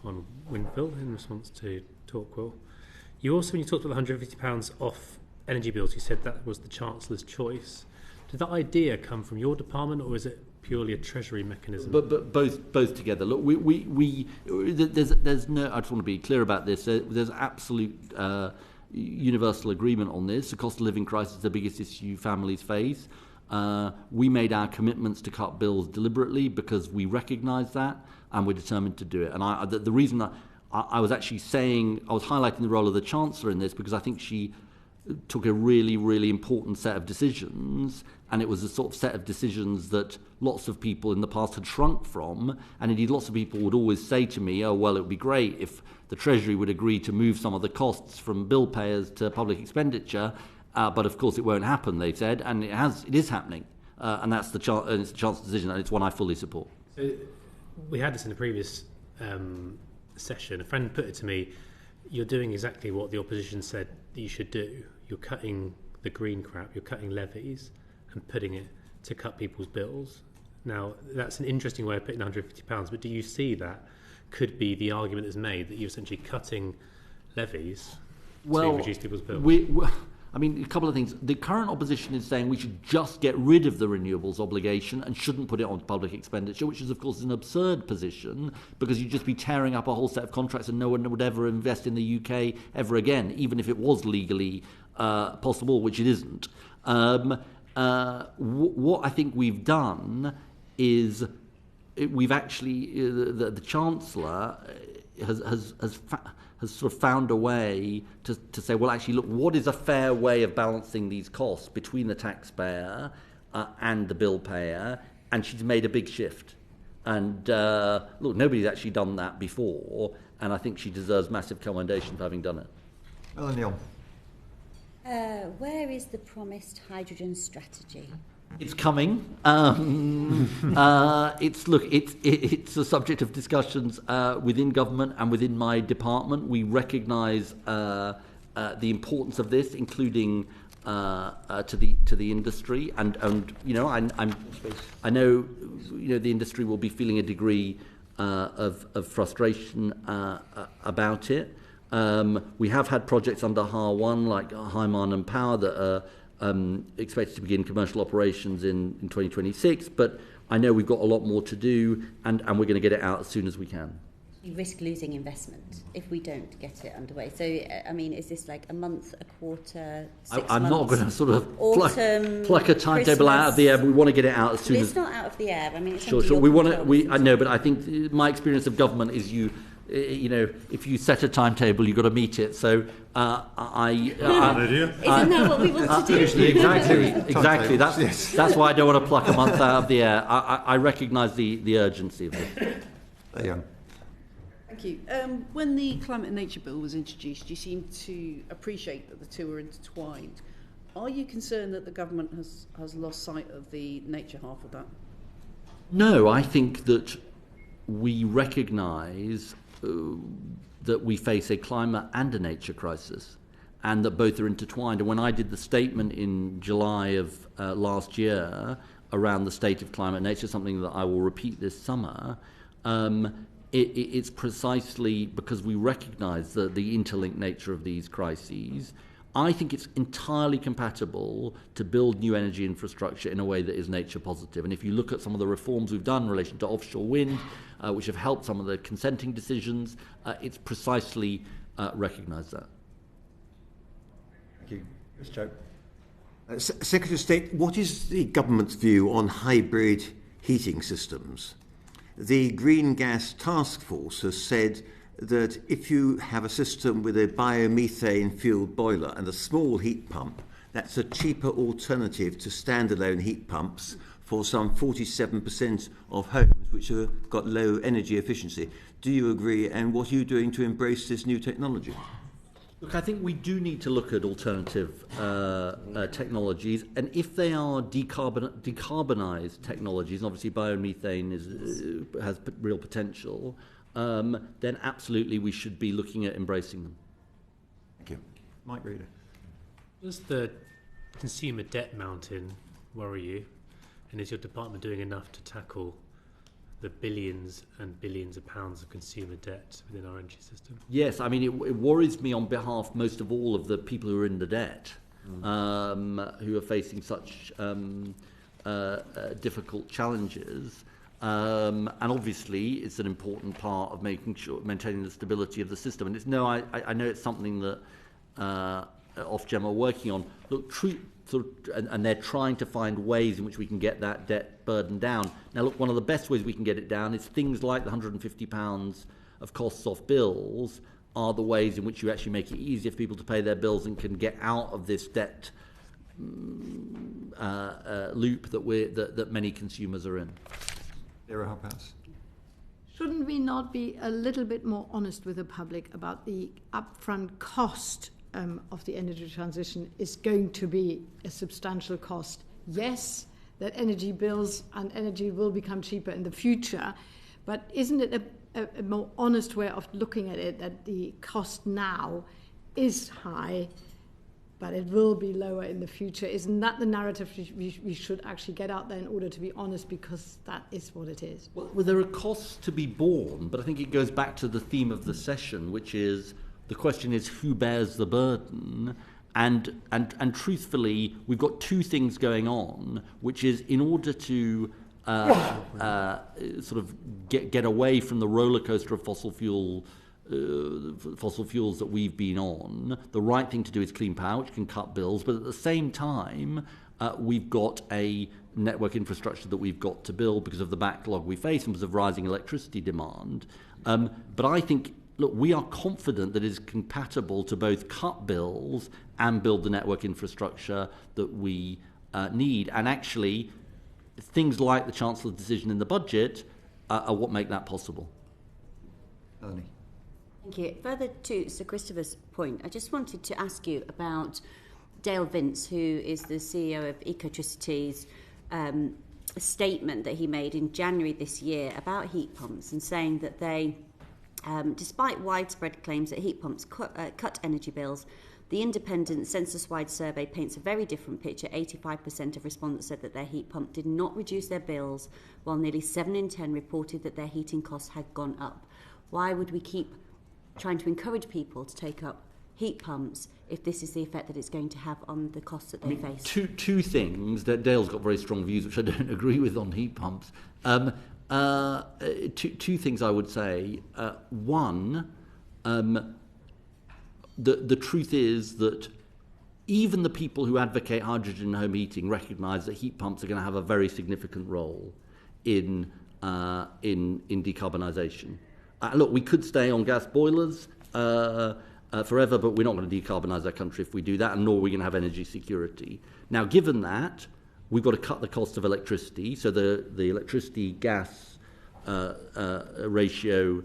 on Windmill in response to Torquil. You also, when you talked about the £150 off energy bills, you said that was the Chancellor's choice. Did that idea come from your department, or is it purely a Treasury mechanism? But both together. Look, there's no. I just want to be clear about this. There's absolute universal agreement on this. The cost of living crisis is the biggest issue families face. We made our commitments to cut bills deliberately because we recognise that, and we're determined to do it. And the reason that I was actually saying, I was highlighting the role of the Chancellor in this because I think she took a really, really important set of decisions, and it was a sort of set of decisions that lots of people in the past had shrunk from, and indeed lots of people would always say to me, oh, well, it would be great if the Treasury would agree to move some of the costs from bill payers to public expenditure, but of course it won't happen, they said, and it is happening, and it's the Chancellor's decision, and it's one I fully support. So we had this in the previous session. A friend put it to me, you're doing exactly what the opposition said that you should do. You're cutting the green crap, you're cutting levies and putting it to cut people's bills. Now, that's an interesting way of putting £150, but do you see that could be the argument that's made, that you're essentially cutting levies to reduce people's bills? A couple of things. The current opposition is saying we should just get rid of the renewables obligation and shouldn't put it on public expenditure, which is, of course, an absurd position because you'd just be tearing up a whole set of contracts and no one would ever invest in the UK ever again, even if it was legally possible, which it isn't. What I think we've done is we've actually, the Chancellor has sort of found a way to say, well, actually, look, what is a fair way of balancing these costs between the taxpayer and the bill payer? And she's made a big shift. And look, nobody's actually done that before, and I think she deserves massive commendation for having done it. Melanie. Where is the promised hydrogen strategy? It's coming. It's a subject of discussions within government and within my department. We recognise the importance of this, including to the industry, and you know, I know, you know, the industry will be feeling a degree of frustration about it. We have had projects under HAR1 like Hyman and Power that are expected to begin commercial operations in 2026, but I know we've got a lot more to do, and we're going to get it out as soon as we can. You risk losing investment if we don't get it underway. So, I mean, is this like a month, a quarter, 6 months? I'm not going to sort of autumn, pluck a timetable Christmas. out of the air. We want to get it out as soon as. It's not out of the air. I mean, it's Sure. under your We want to. control. I know, but I think my experience of government is you know, if you set a timetable, you've got to meet it. So Isn't that what we want to do? Exactly. That's why I don't want to pluck a month out of the air. I recognise the urgency of this. Yeah. Thank you. When the Climate and Nature Bill was introduced, you seem to appreciate that the two are intertwined. Are you concerned that the government has lost sight of the nature half of that? No, I think that we recognise that we face a climate and a nature crisis, and that both are intertwined. And when I did the statement in July of last year around the state of climate and nature, something that I will repeat this summer, it's precisely because we recognise the interlinked nature of these crises. I think it's entirely compatible to build new energy infrastructure in a way that is nature positive. And if you look at some of the reforms we've done in relation to offshore wind, which have helped some of the consenting decisions, it's precisely recognised that. Thank you. Ms. Chope. Secretary of State, what is the government's view on hybrid heating systems? The Green Gas Task Force has said that if you have a system with a biomethane-fueled boiler and a small heat pump, that's a cheaper alternative to standalone heat pumps for some 47% of homes which have got low energy efficiency. Do you agree, and what are you doing to embrace this new technology? Look, I think we do need to look at alternative technologies, and if they are decarbonised technologies, and obviously biomethane has real potential, then absolutely we should be looking at embracing them. Thank you. Mike Reader. Does the consumer debt mountain worry you? And is your department doing enough to tackle the billions and billions of pounds of consumer debt within our energy system? Yes, I mean, it worries me on behalf most of all of the people who are in the debt, who are facing such difficult challenges. And obviously, it's an important part of maintaining the stability of the system. And I know it's something that Ofgem are working on. Look, and they're trying to find ways in which we can get that debt burden down. Now, look, one of the best ways we can get it down is things like the £150 of costs off bills are the ways in which you actually make it easier for people to pay their bills and can get out of this debt loop that many consumers are in. Shouldn't we not be a little bit more honest with the public about the upfront cost of the energy transition is going to be a substantial cost? Yes, that energy bills and energy will become cheaper in the future, but isn't it a more honest way of looking at it that the cost now is high, but it will be lower in the future? Isn't that the narrative we should actually get out there in order to be honest, because that is what it is? Well, there are costs to be borne, but I think it goes back to the theme of the session, which is the question is who bears the burden? And truthfully, we've got two things going on, which is in order to sort of get away from the roller coaster of fossil fuels that we've been on, the right thing to do is clean power, which can cut bills, but at the same time, we've got a network infrastructure that we've got to build because of the backlog we face and because of rising electricity demand. But I think, look, we are confident that it is compatible to both cut bills and build the network infrastructure that we need. And actually, things like the Chancellor's decision in the budget are what make that possible. Melanie. Thank you. Further to Sir Christopher's point, I just wanted to ask you about Dale Vince, who is the CEO of Ecotricity's statement that he made in January this year about heat pumps, and saying that they, despite widespread claims that heat pumps cut energy bills, The independent census-wide survey paints a very different picture. 85% of respondents said that their heat pump did not reduce their bills, while nearly 7 in 10 reported that their heating costs had gone up. Why would we keep trying to encourage people to take up heat pumps if this is the effect that it's going to have on the costs that they face? Two things. That Dale's got very strong views, which I don't agree with on heat pumps. Two things I would say. One, the truth is that even the people who advocate hydrogen home heating recognise that heat pumps are going to have a very significant role in decarbonisation. Look, we could stay on gas boilers forever, but we're not going to decarbonise our country if we do that, and nor are we going to have energy security. Now, given that, we've got to cut the cost of electricity, so the electricity-gas ratio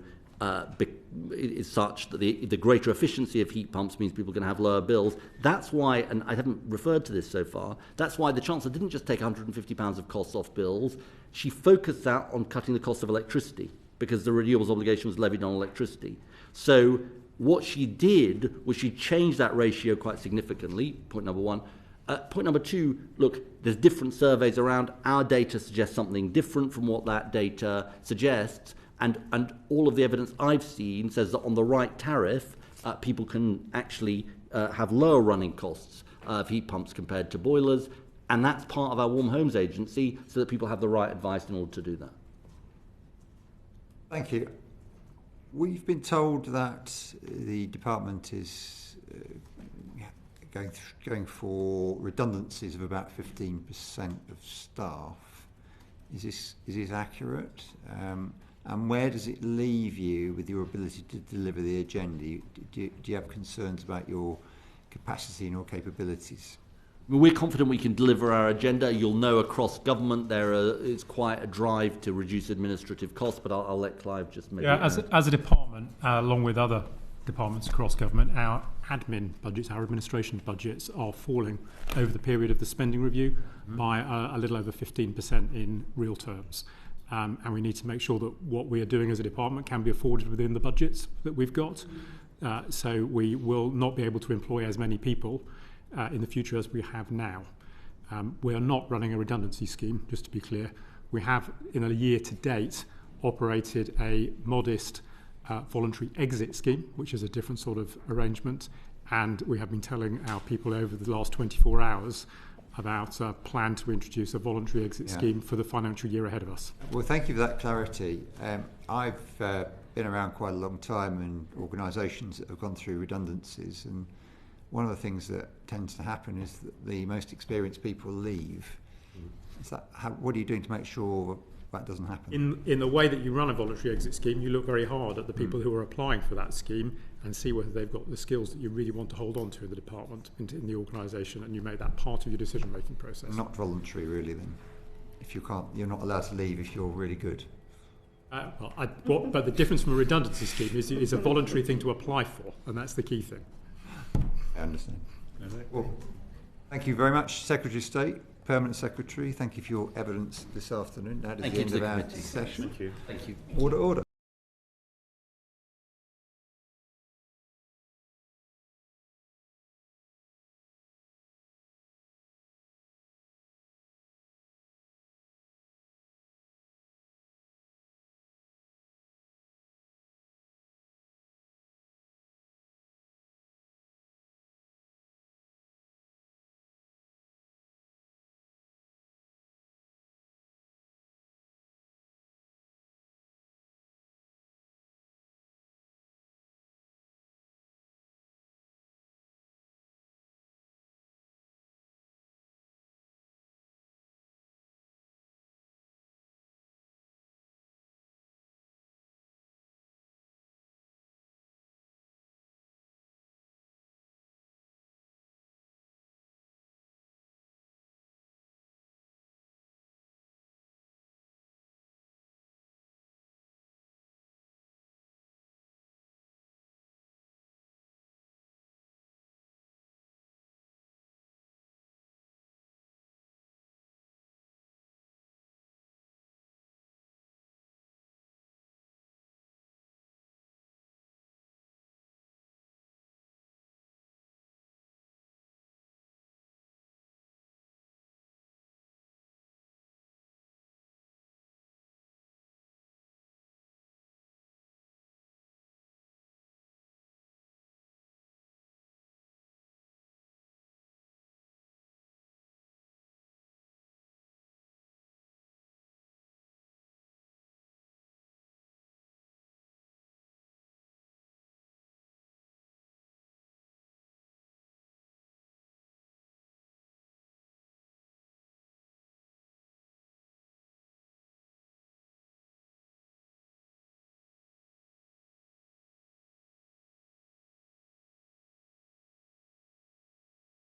is such that the greater efficiency of heat pumps means people are going to have lower bills. That's why, and I haven't referred to this so far, that's why the Chancellor didn't just take £150 of costs off bills. She focused that on cutting the cost of electricity, because the renewables obligation was levied on electricity. So what she did was she changed that ratio quite significantly, point number one. Point number two, look, there's different surveys around. Our data suggests something different from what that data suggests, and all of the evidence I've seen says that on the right tariff, people can actually have lower running costs of heat pumps compared to boilers, and that's part of our Warm Homes Agency, so that people have the right advice in order to do that. Thank you. We've been told that the department is going for redundancies of about 15% of staff. Is this accurate? And where does it leave you with your ability to deliver the agenda? Do you have concerns about your capacity and your capabilities? We're confident we can deliver our agenda. You'll know across government there is quite a drive to reduce administrative costs, but I'll let Clive just make as a department, along with other departments across government, our admin budgets, our administration budgets are falling over the period of the spending review by a little over 15% in real terms. And we need to make sure that what we are doing as a department can be afforded within the budgets that we've got. So we will not be able to employ as many people in the future as we have now. We are not running a redundancy scheme, just to be clear. We have, in a year to date, operated a modest voluntary exit scheme, which is a different sort of arrangement, and we have been telling our people over the last 24 hours about a plan to introduce a voluntary exit scheme for the financial year ahead of us. Well, thank you for that clarity. I've been around quite a long time in organisations that have gone through redundancies, and one of the things that tends to happen is that the most experienced people leave. What are you doing to make sure that doesn't happen? In the way that you run a voluntary exit scheme, you look very hard at the people who are applying for that scheme and see whether they've got the skills that you really want to hold on to in the department, in the organisation, and you make that part of your decision-making process. Not voluntary, really, then. If you can't, you're not allowed to leave if you're really good. But the difference from a redundancy scheme is a voluntary thing to apply for, and that's the key thing. I understand. Well, thank you very much, Secretary of State, Permanent Secretary. Thank you for your evidence this afternoon. That is the end of our session. Thank you. Order.